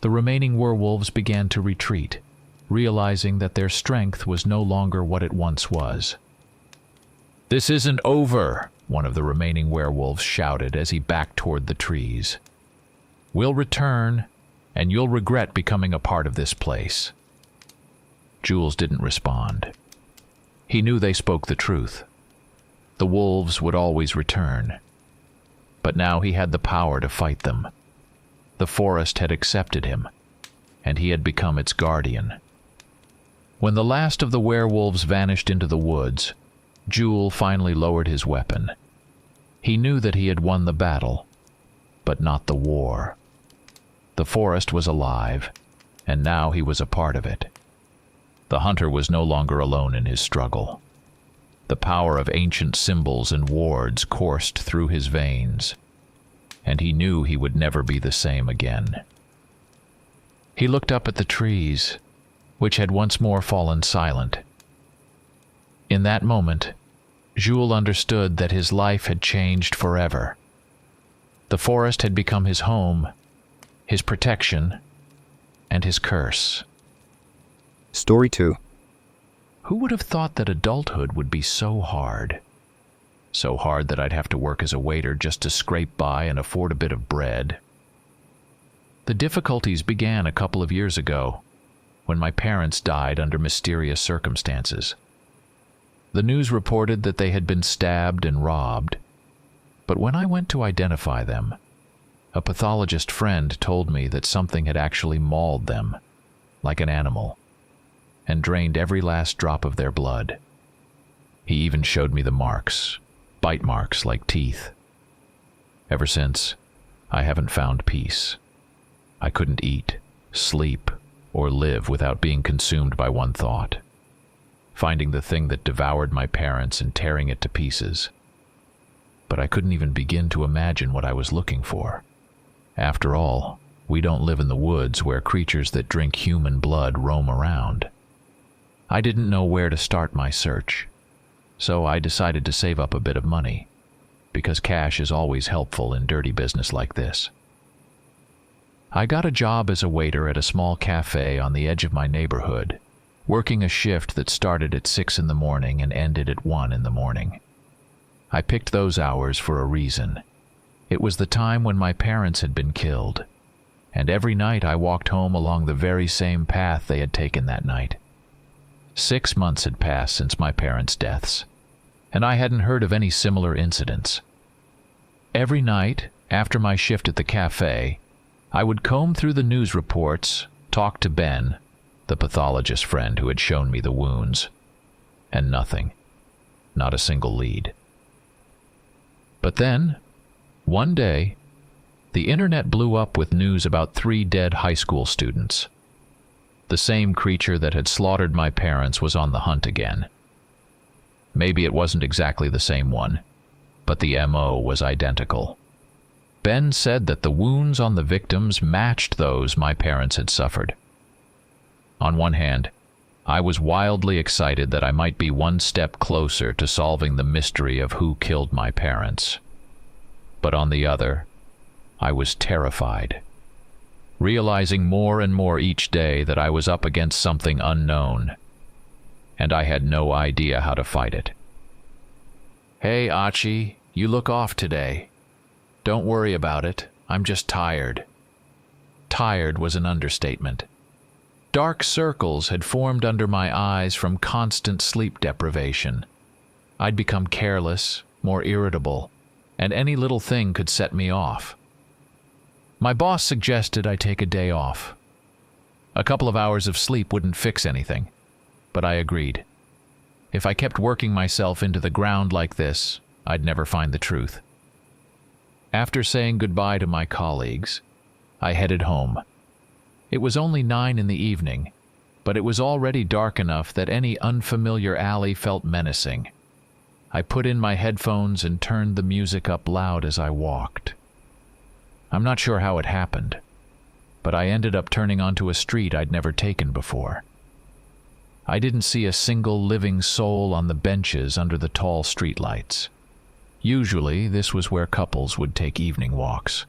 The remaining werewolves began to retreat, realizing that their strength was no longer what it once was. "This isn't over," one of the remaining werewolves shouted as he backed toward the trees. "We'll return, and you'll regret becoming a part of this place." Jules didn't respond. He knew they spoke the truth. The wolves would always return. But now he had the power to fight them. The forest had accepted him, and he had become its guardian. When the last of the werewolves vanished into the woods, Jules finally lowered his weapon. He knew that he had won the battle, but not the war. The forest was alive, and now he was a part of it. The hunter was no longer alone in his struggle. The power of ancient symbols and wards coursed through his veins, and he knew he would never be the same again. He looked up at the trees, which had once more fallen silent. In that moment, Jules understood that his life had changed forever. The forest had become his home, his protection, and his curse. Story 2. Who would have thought that adulthood would be so hard? So hard that I'd have to work as a waiter just to scrape by and afford a bit of bread. The difficulties began a couple of years ago, when my parents died under mysterious circumstances. The news reported that they had been stabbed and robbed, but when I went to identify them, a pathologist friend told me that something had actually mauled them, like an animal, and drained every last drop of their blood. He even showed me the marks, bite marks like teeth. Ever since, I haven't found peace. I couldn't eat, sleep, or live without being consumed by one thought: finding the thing that devoured my parents and tearing it to pieces. But I couldn't even begin to imagine what I was looking for. After all, we don't live in the woods where creatures that drink human blood roam around. I didn't know where to start my search, so I decided to save up a bit of money, because cash is always helpful in dirty business like this. I got a job as a waiter at a small cafe on the edge of my neighborhood, working a shift that started at 6 in the morning and ended at 1 in the morning. I picked those hours for a reason. It was the time when my parents had been killed, and every night I walked home along the very same path they had taken that night. 6 months had passed since my parents' deaths, and I hadn't heard of any similar incidents. Every night, after my shift at the cafe, I would comb through the news reports, talk to Ben, the pathologist friend who had shown me the wounds, and nothing. Not a single lead. But then, one day, the internet blew up with news about 3 dead high school students. The same creature that had slaughtered my parents was on the hunt again. Maybe it wasn't exactly the same one, but the MO was identical. Ben said that the wounds on the victims matched those my parents had suffered. On one hand, I was wildly excited that I might be one step closer to solving the mystery of who killed my parents. But on the other, I was terrified, realizing more and more each day that I was up against something unknown, and I had no idea how to fight it. "Hey, Achi, you look off today. Don't worry about it, I'm just tired." Tired was an understatement. Dark circles had formed under my eyes from constant sleep deprivation. I'd become careless, more irritable, and any little thing could set me off. My boss suggested I take a day off. A couple of hours of sleep wouldn't fix anything, but I agreed. If I kept working myself into the ground like this, I'd never find the truth. After saying goodbye to my colleagues, I headed home. It was only 9 in the evening, but it was already dark enough that any unfamiliar alley felt menacing. I put in my headphones and turned the music up loud as I walked. I'm not sure how it happened, but I ended up turning onto a street I'd never taken before. I didn't see a single living soul on the benches under the tall streetlights. Usually, this was where couples would take evening walks,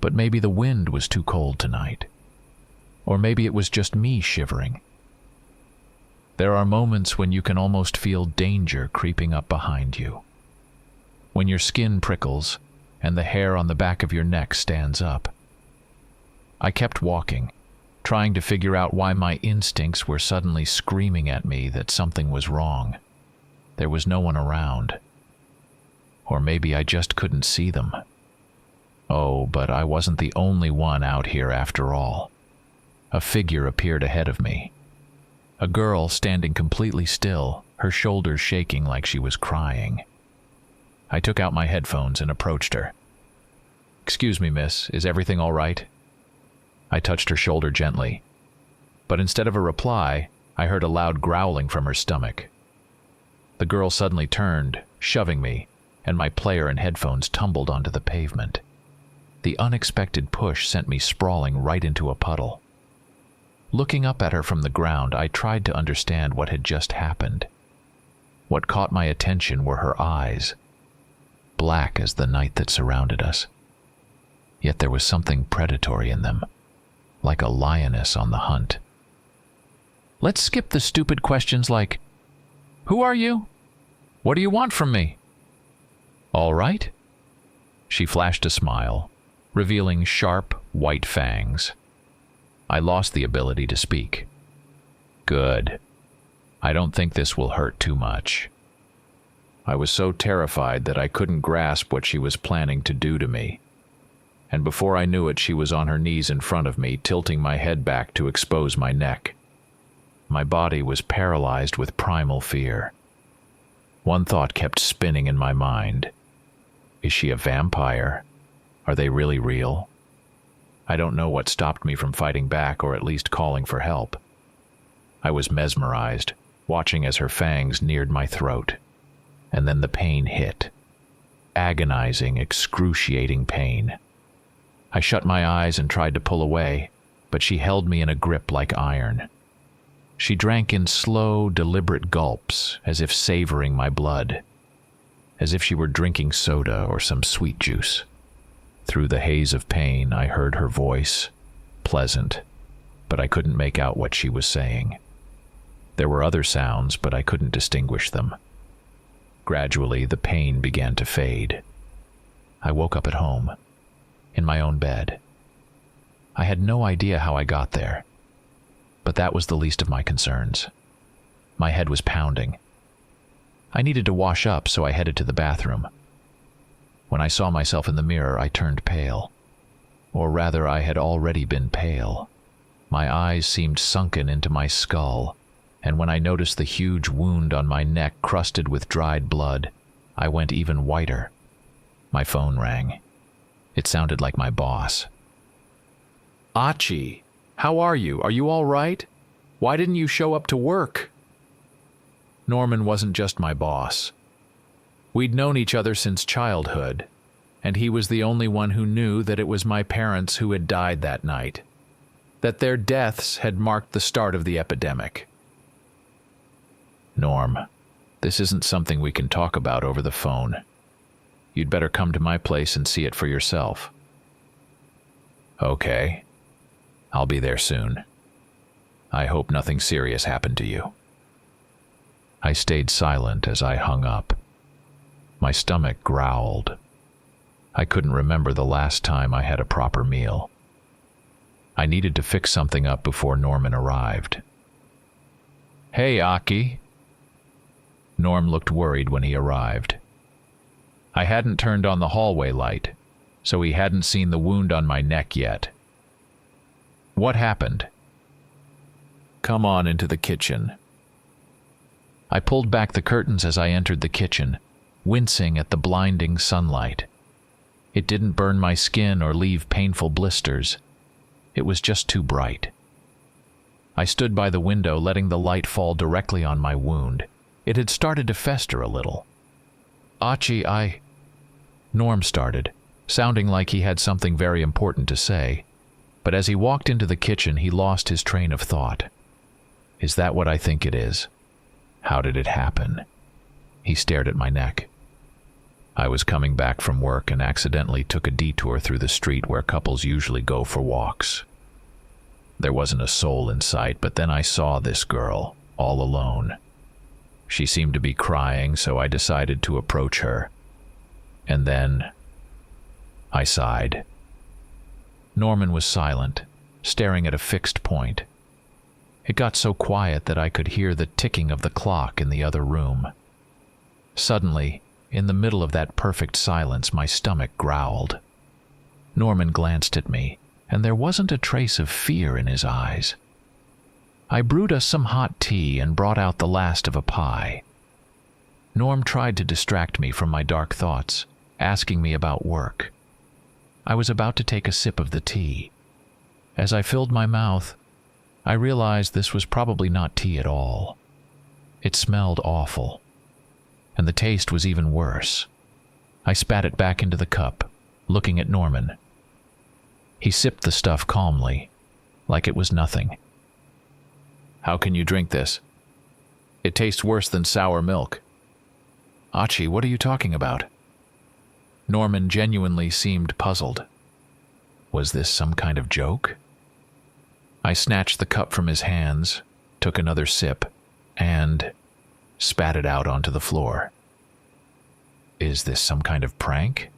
but maybe the wind was too cold tonight. Or maybe it was just me shivering. There are moments when you can almost feel danger creeping up behind you. When your skin prickles and the hair on the back of your neck stands up. I kept walking, trying to figure out why my instincts were suddenly screaming at me that something was wrong. There was no one around. Or maybe I just couldn't see them. Oh, but I wasn't the only one out here after all. A figure appeared ahead of me. A girl standing completely still, her shoulders shaking like she was crying. I took out my headphones and approached her. "Excuse me, miss, is everything all right?" I touched her shoulder gently, but instead of a reply, I heard a loud growling from her stomach. The girl suddenly turned, shoving me, and my player and headphones tumbled onto the pavement. The unexpected push sent me sprawling right into a puddle. Looking up at her from the ground, I tried to understand what had just happened. What caught my attention were her eyes, black as the night that surrounded us. Yet there was something predatory in them, like a lioness on the hunt. Let's skip the stupid questions like, "Who are you? What do you want from me?" "All right." She flashed a smile, revealing sharp, white fangs. I lost the ability to speak. Good. I don't think this will hurt too much. I was so terrified that I couldn't grasp what she was planning to do to me. And before I knew it, she was on her knees in front of me, tilting my head back to expose my neck. My body was paralyzed with primal fear. One thought kept spinning in my mind. Is she a vampire? Are they really real? I don't know what stopped me from fighting back, or at least calling for help. I was mesmerized, watching as her fangs neared my throat. And then the pain hit. Agonizing, excruciating pain. I shut my eyes and tried to pull away, but she held me in a grip like iron. She drank in slow, deliberate gulps, as if savoring my blood, as if she were drinking soda or some sweet juice. Through the haze of pain, I heard her voice, pleasant, but I couldn't make out what she was saying. There were other sounds, but I couldn't distinguish them. Gradually, the pain began to fade. I woke up at home, in my own bed. I had no idea how I got there, but that was the least of my concerns. My head was pounding. I needed to wash up, so I headed to the bathroom. When I saw myself in the mirror, I turned pale. Or rather, I had already been pale. My eyes seemed sunken into my skull, and when I noticed the huge wound on my neck crusted with dried blood, I went even whiter. My phone rang. It sounded like my boss. "Achi, how are you? Are you all right? Why didn't you show up to work?" Norman wasn't just my boss. We'd known each other since childhood, and he was the only one who knew that it was my parents who had died that night, that their deaths had marked the start of the epidemic. "Norm, this isn't something we can talk about over the phone. You'd better come to my place and see it for yourself." "Okay. I'll be there soon. I hope nothing serious happened to you." I stayed silent as I hung up. My stomach growled. I couldn't remember the last time I had a proper meal. I needed to fix something up before Norman arrived. "Hey, Aki." Norm looked worried when he arrived. I hadn't turned on the hallway light, so he hadn't seen the wound on my neck yet. "What happened?" "Come on into the kitchen." I pulled back the curtains as I entered the kitchen, wincing at the blinding sunlight. It didn't burn my skin or leave painful blisters. It was just too bright. I stood by the window, letting the light fall directly on my wound. It had started to fester a little. "Achi, Norm started, sounding like he had something very important to say, but as he walked into the kitchen, he lost his train of thought. "Is that what I think it is? How did it happen?" He stared at my neck. "I was coming back from work and accidentally took a detour through the street where couples usually go for walks. There wasn't a soul in sight, but then I saw this girl, all alone. She seemed to be crying, so I decided to approach her. And then I sighed." Norman was silent, staring at a fixed point. It got so quiet that I could hear the ticking of the clock in the other room. Suddenly, in the middle of that perfect silence, my stomach growled. Norman glanced at me, and there wasn't a trace of fear in his eyes. I brewed us some hot tea and brought out the last of a pie. Norm tried to distract me from my dark thoughts, asking me about work. I was about to take a sip of the tea. As I filled my mouth, I realized this was probably not tea at all. It smelled awful, and the taste was even worse. I spat it back into the cup, looking at Norman. He sipped the stuff calmly, like it was nothing. "How can you drink this? It tastes worse than sour milk." Achi, what are you talking about? Norman genuinely seemed puzzled. Was this some kind of joke? I snatched the cup from his hands, took another sip, and spat it out onto the floor. Is this some kind of prank?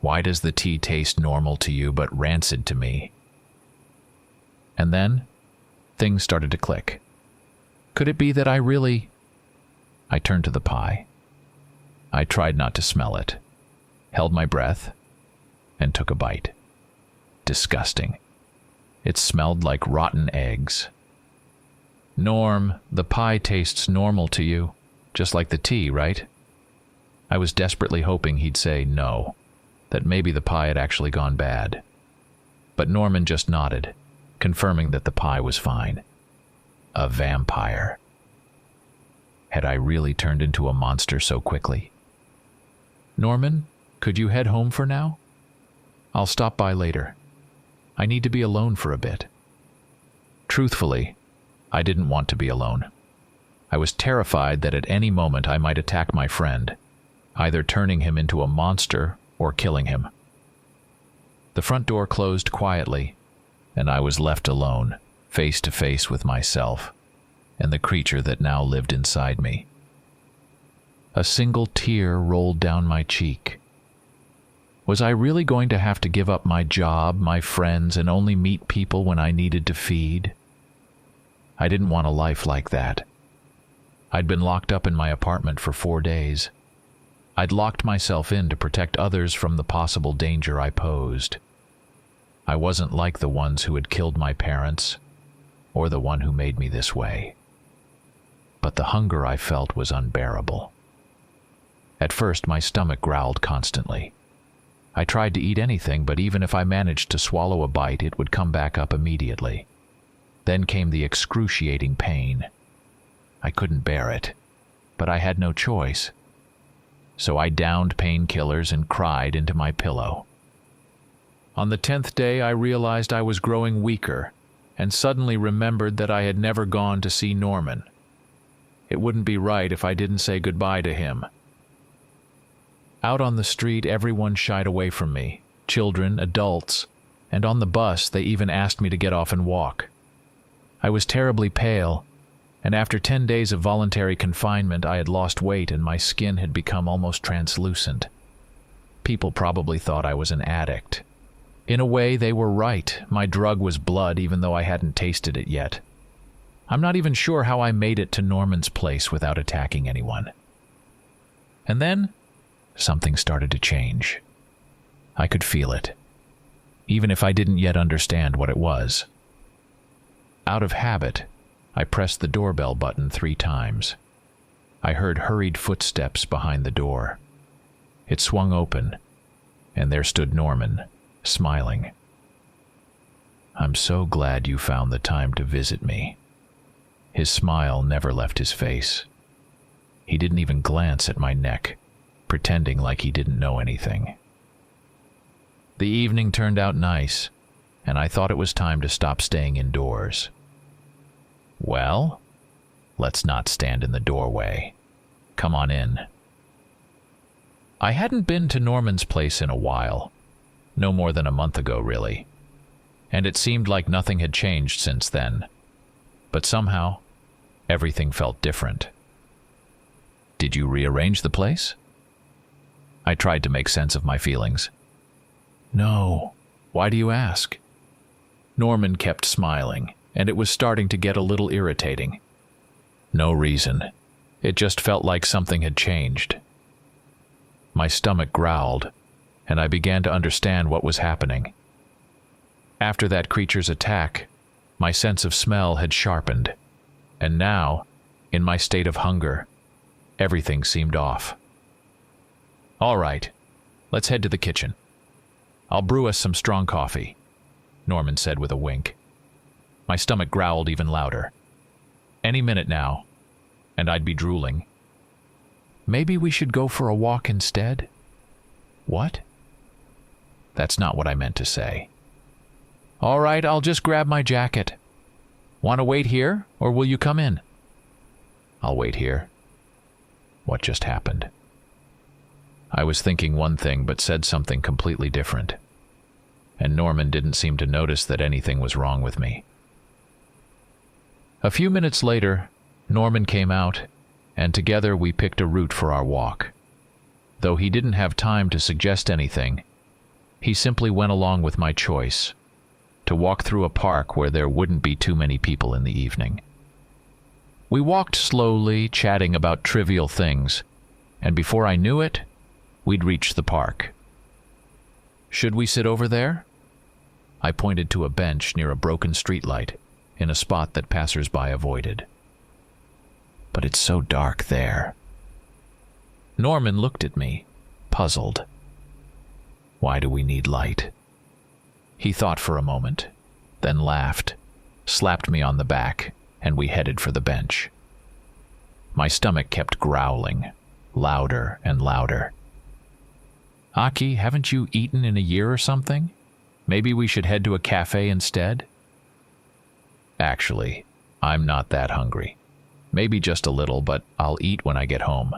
Why does the tea taste normal to you but rancid to me? And then, things started to click. Could it be that I turned to the pie. I tried not to smell it, held my breath, and took a bite. Disgusting. It smelled like rotten eggs. Norm, the pie tastes normal to you, just like the tea, right? I was desperately hoping he'd say no, that maybe the pie had actually gone bad. But Norman just nodded, confirming that the pie was fine. A vampire. Had I really turned into a monster so quickly? Norman, could you head home for now? I'll stop by later. I need to be alone for a bit. Truthfully, I didn't want to be alone. I was terrified that at any moment I might attack my friend, either turning him into a monster or killing him. The front door closed quietly, and I was left alone, face to face with myself and the creature that now lived inside me. A single tear rolled down my cheek. Was I really going to have to give up my job, my friends, and only meet people when I needed to feed? I didn't want a life like that. I'd been locked up in my apartment for 4 days. I'd locked myself in to protect others from the possible danger I posed. I wasn't like the ones who had killed my parents, or the one who made me this way. But the hunger I felt was unbearable. At first, my stomach growled constantly. I tried to eat anything, but even if I managed to swallow a bite, it would come back up immediately. Then came the excruciating pain. I couldn't bear it, but I had no choice. So I downed painkillers and cried into my pillow. On the 10th day, I realized I was growing weaker, and suddenly remembered that I had never gone to see Norman. It wouldn't be right if I didn't say goodbye to him. Out on the street, everyone shied away from me, children, adults, and on the bus they even asked me to get off and walk. I was terribly pale, and after 10 days of voluntary confinement I had lost weight and my skin had become almost translucent. People probably thought I was an addict. In a way, they were right. My drug was blood, even though I hadn't tasted it yet. I'm not even sure how I made it to Norman's place without attacking anyone. And then, something started to change. I could feel it, even if I didn't yet understand what it was. Out of habit, I pressed the doorbell button 3 times. I heard hurried footsteps behind the door. It swung open, and there stood Norman, smiling. "I'm so glad you found the time to visit me." His smile never left his face. He didn't even glance at my neck, pretending like he didn't know anything. The evening turned out nice, and I thought it was time to stop staying indoors. "Well, let's not stand in the doorway. Come on in." I hadn't been to Norman's place in a while, no more than a month ago, really, and it seemed like nothing had changed since then. But somehow, everything felt different. "Did you rearrange the place?" I tried to make sense of my feelings. "No. Why do you ask?" Norman kept smiling, and it was starting to get a little irritating. No reason. It just felt like something had changed. My stomach growled, and I began to understand what was happening. After that creature's attack, my sense of smell had sharpened, and now, in my state of hunger, everything seemed off. "All right, let's head to the kitchen. I'll brew us some strong coffee," Norman said with a wink. My stomach growled even louder. Any minute now, and I'd be drooling. "Maybe we should go for a walk instead?" "What?" That's not what I meant to say. "All right, I'll just grab my jacket. Want to wait here, or will you come in?" "I'll wait here." What just happened? I was thinking one thing but said something completely different. And Norman didn't seem to notice that anything was wrong with me. A few minutes later, Norman came out, and together we picked a route for our walk. Though he didn't have time to suggest anything, he simply went along with my choice, to walk through a park where there wouldn't be too many people in the evening. We walked slowly, chatting about trivial things, and before I knew it, we'd reached the park. "Should we sit over there?" I pointed to a bench near a broken streetlight, in a spot that passers-by avoided. "But it's so dark there." Norman looked at me, puzzled. "Why do we need light?" He thought for a moment, then laughed, slapped me on the back, and we headed for the bench. My stomach kept growling, louder and louder. "Aki, haven't you eaten in a year or something? Maybe we should head to a cafe instead?" "Actually, I'm not that hungry. Maybe just a little, but I'll eat when I get home.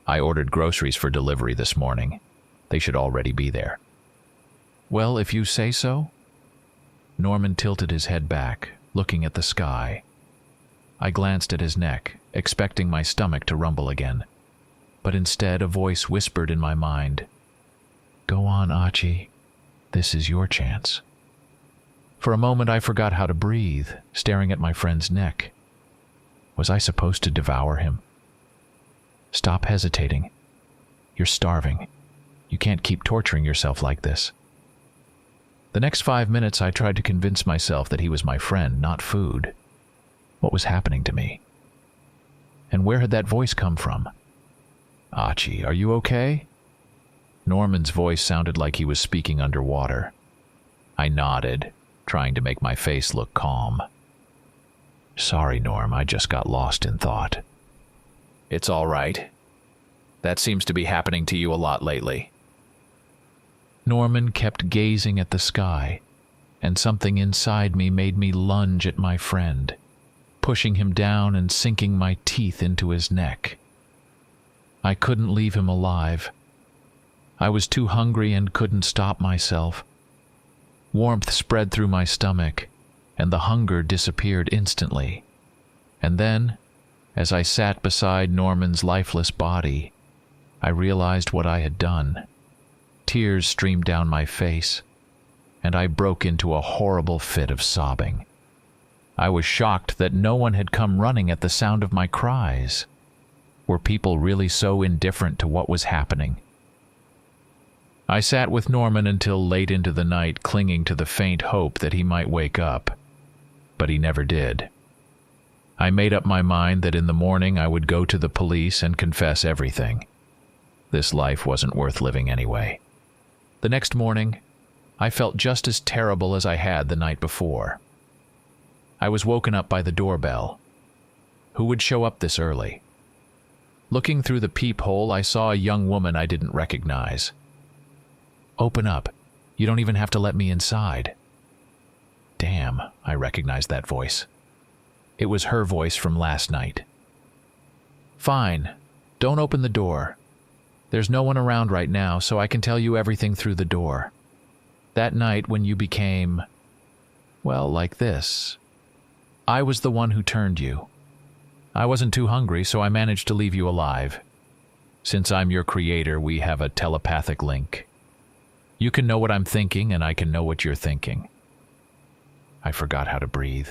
I ordered groceries for delivery this morning. They should already be there." "Well, if you say so." Norman tilted his head back, looking at the sky. I glanced at his neck, expecting my stomach to rumble again. But instead, a voice whispered in my mind, "Go on, Achi. This is your chance." For a moment I forgot how to breathe, staring at my friend's neck. Was I supposed to devour him? "Stop hesitating. You're starving. You can't keep torturing yourself like this." The next 5 minutes I tried to convince myself that he was my friend, not food. What was happening to me? And where had that voice come from? "Achi, are you okay?" Norman's voice sounded like he was speaking underwater. I nodded, trying to make my face look calm. "Sorry, Norm, I just got lost in thought." "It's all right. That seems to be happening to you a lot lately." Norman kept gazing at the sky, and something inside me made me lunge at my friend, pushing him down and sinking my teeth into his neck. I couldn't leave him alive. I was too hungry and couldn't stop myself. Warmth spread through my stomach, and the hunger disappeared instantly. And then, as I sat beside Norman's lifeless body, I realized what I had done. Tears streamed down my face, and I broke into a horrible fit of sobbing. I was shocked that no one had come running at the sound of my cries. Were people really so indifferent to what was happening? I sat with Norman until late into the night, clinging to the faint hope that he might wake up. But he never did. I made up my mind that in the morning I would go to the police and confess everything. This life wasn't worth living anyway. The next morning, I felt just as terrible as I had the night before. I was woken up by the doorbell. Who would show up this early? Looking through the peephole, I saw a young woman I didn't recognize. "Open up. You don't even have to let me inside." Damn, I recognized that voice. It was her voice from last night. "Fine. Don't open the door. There's no one around right now, so I can tell you everything through the door. That night when you became, well, like this, I was the one who turned you. I wasn't too hungry, so I managed to leave you alive. Since I'm your creator, we have a telepathic link. You can know what I'm thinking, and I can know what you're thinking." I forgot how to breathe.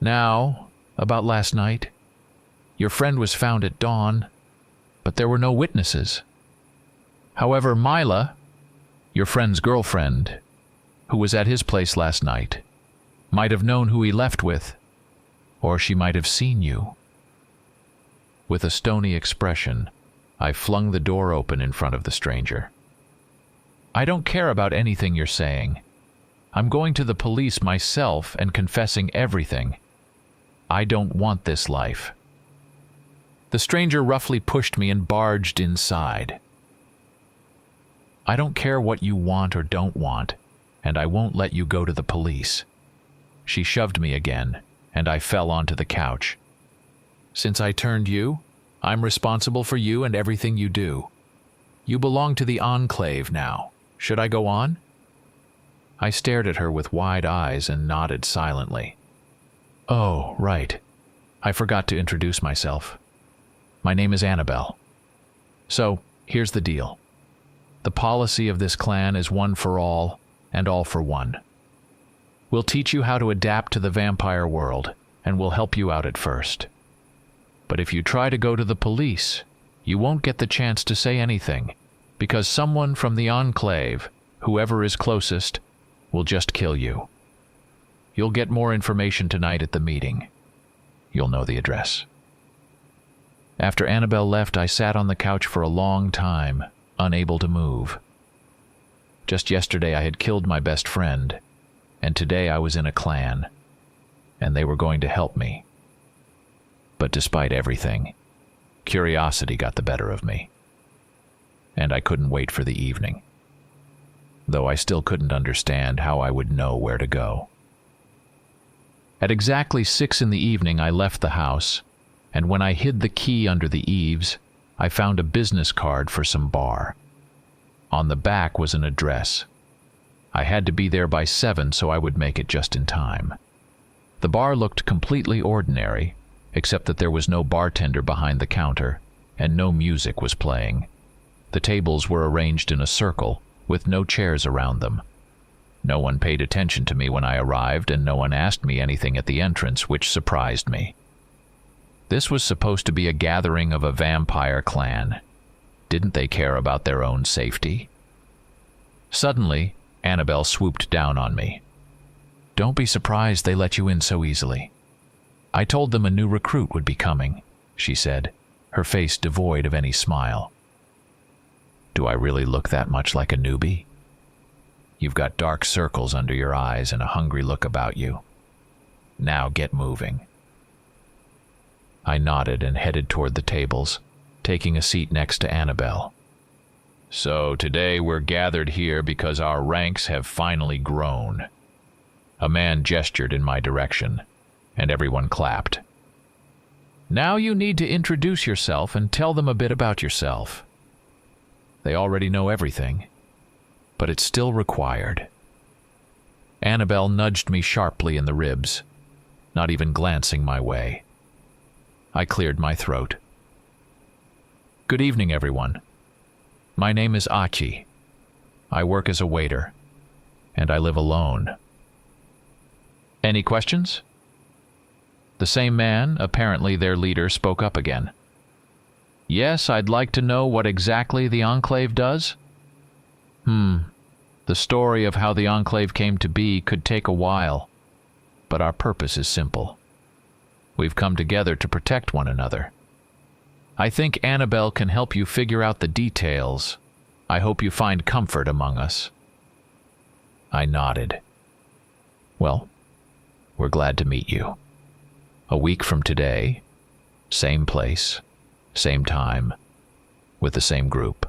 "Now, about last night. Your friend was found at dawn, but there were no witnesses. However, Mila, your friend's girlfriend, who was at his place last night, might have known who he left with, or she might have seen you." With a stony expression, I flung the door open in front of the stranger. "I don't care about anything you're saying. I'm going to the police myself and confessing everything. I don't want this life." The stranger roughly pushed me and barged inside. "I don't care what you want or don't want, and I won't let you go to the police." She shoved me again, and I fell onto the couch. "Since I turned you, I'm responsible for you and everything you do. You belong to the Enclave now. Should I go on? I stared at her with wide eyes and nodded silently. Oh, right. I forgot to introduce myself. My name is Annabelle. So, here's the deal. The policy of this clan is one for all and all for one. We'll teach you how to adapt to the vampire world, and we'll help you out at first. But if you try to go to the police, you won't get the chance to say anything, because someone from the Enclave, whoever is closest, will just kill you. You'll get more information tonight at the meeting. You'll know the address. After Annabelle left, I sat on the couch for a long time, unable to move. Just yesterday I had killed my best friend, and today I was in a clan, and they were going to help me. But despite everything, curiosity got the better of me, and I couldn't wait for the evening, though I still couldn't understand how I would know where to go. At exactly 6 in the evening I left the house, and when I hid the key under the eaves, I found a business card for some bar. On the back was an address. I had to be there by 7 so I would make it just in time. The bar looked completely ordinary, except that there was no bartender behind the counter, and no music was playing. The tables were arranged in a circle, with no chairs around them. No one paid attention to me when I arrived, and no one asked me anything at the entrance, which surprised me. This was supposed to be a gathering of a vampire clan. Didn't they care about their own safety? Suddenly, Annabelle swooped down on me. Don't be surprised they let you in so easily. I told them a new recruit would be coming, she said, her face devoid of any smile. Do I really look that much like a newbie? You've got dark circles under your eyes and a hungry look about you. Now get moving. I nodded and headed toward the tables, taking a seat next to Annabelle. So today we're gathered here because our ranks have finally grown. A man gestured in my direction, and everyone clapped. Now you need to introduce yourself and tell them a bit about yourself. They already know everything, but it's still required. Annabelle nudged me sharply in the ribs, not even glancing my way. I cleared my throat. Good evening, everyone. My name is Achi. I work as a waiter, and I live alone. Any questions? The same man, apparently their leader, spoke up again. Yes, I'd like to know what exactly the Enclave does. The story of how the Enclave came to be could take a while, but our purpose is simple. We've come together to protect one another. I think Annabelle can help you figure out the details. I hope you find comfort among us. I nodded. Well, we're glad to meet you. A week from today, same place, same time, with the same group.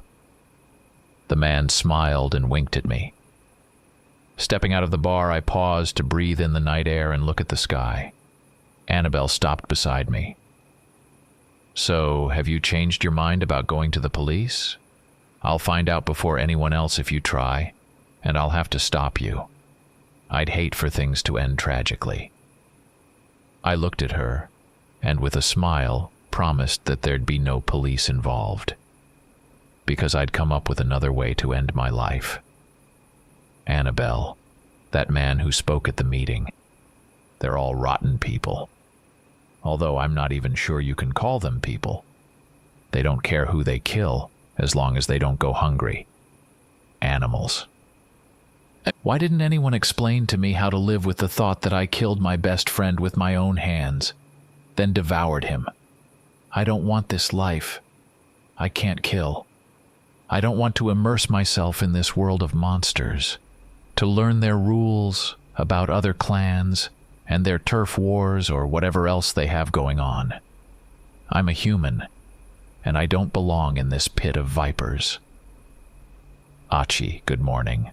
The man smiled and winked at me. Stepping out of the bar, I paused to breathe in the night air and look at the sky. Annabelle stopped beside me. So, have you changed your mind about going to the police? I'll find out before anyone else if you try, and I'll have to stop you. I'd hate for things to end tragically. I looked at her, and with a smile, promised that there'd be no police involved, because I'd come up with another way to end my life. Annabelle, that man who spoke at the meeting, they're all rotten people. Although I'm not even sure you can call them people. They don't care who they kill, as long as they don't go hungry. Animals. Why didn't anyone explain to me how to live with the thought that I killed my best friend with my own hands, then devoured him? I don't want this life. I can't kill. I don't want to immerse myself in this world of monsters, to learn their rules about other clans, and their turf wars or whatever else they have going on. I'm a human, and I don't belong in this pit of vipers. Achi, good morning.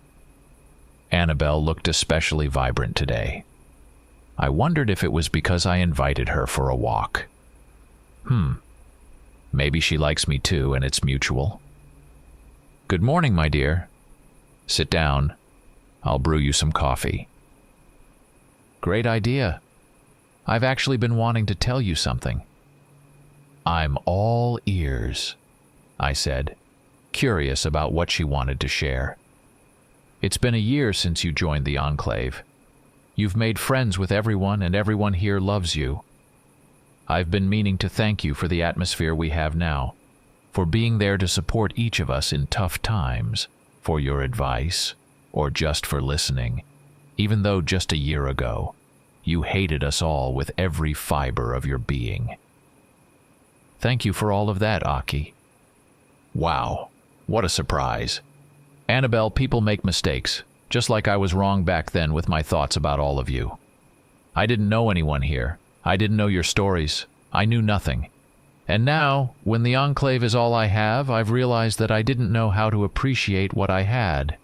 Annabelle looked especially vibrant today. I wondered if it was because I invited her for a walk. Maybe she likes me too, and it's mutual. Good morning, my dear. Sit down. I'll brew you some coffee. Great idea. I've actually been wanting to tell you something. I'm all ears, I said, curious about what she wanted to share. It's been a year since you joined the Enclave. You've made friends with everyone, and everyone here loves you. I've been meaning to thank you for the atmosphere we have now, for being there to support each of us in tough times, for your advice, or just for listening, even though just a year ago, you hated us all with every fiber of your being. Thank you for all of that, Aki. Wow, what a surprise. Annabelle, people make mistakes, just like I was wrong back then with my thoughts about all of you. I didn't know anyone here. I didn't know your stories. I knew nothing. And now, when the Enclave is all I have, I've realized that I didn't know how to appreciate what I had.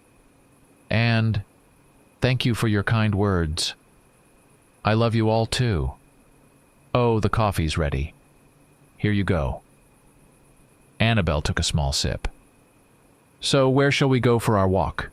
And thank you for your kind words. I love you all too. Oh, the coffee's ready. Here you go. Annabelle took a small sip. So where shall we go for our walk?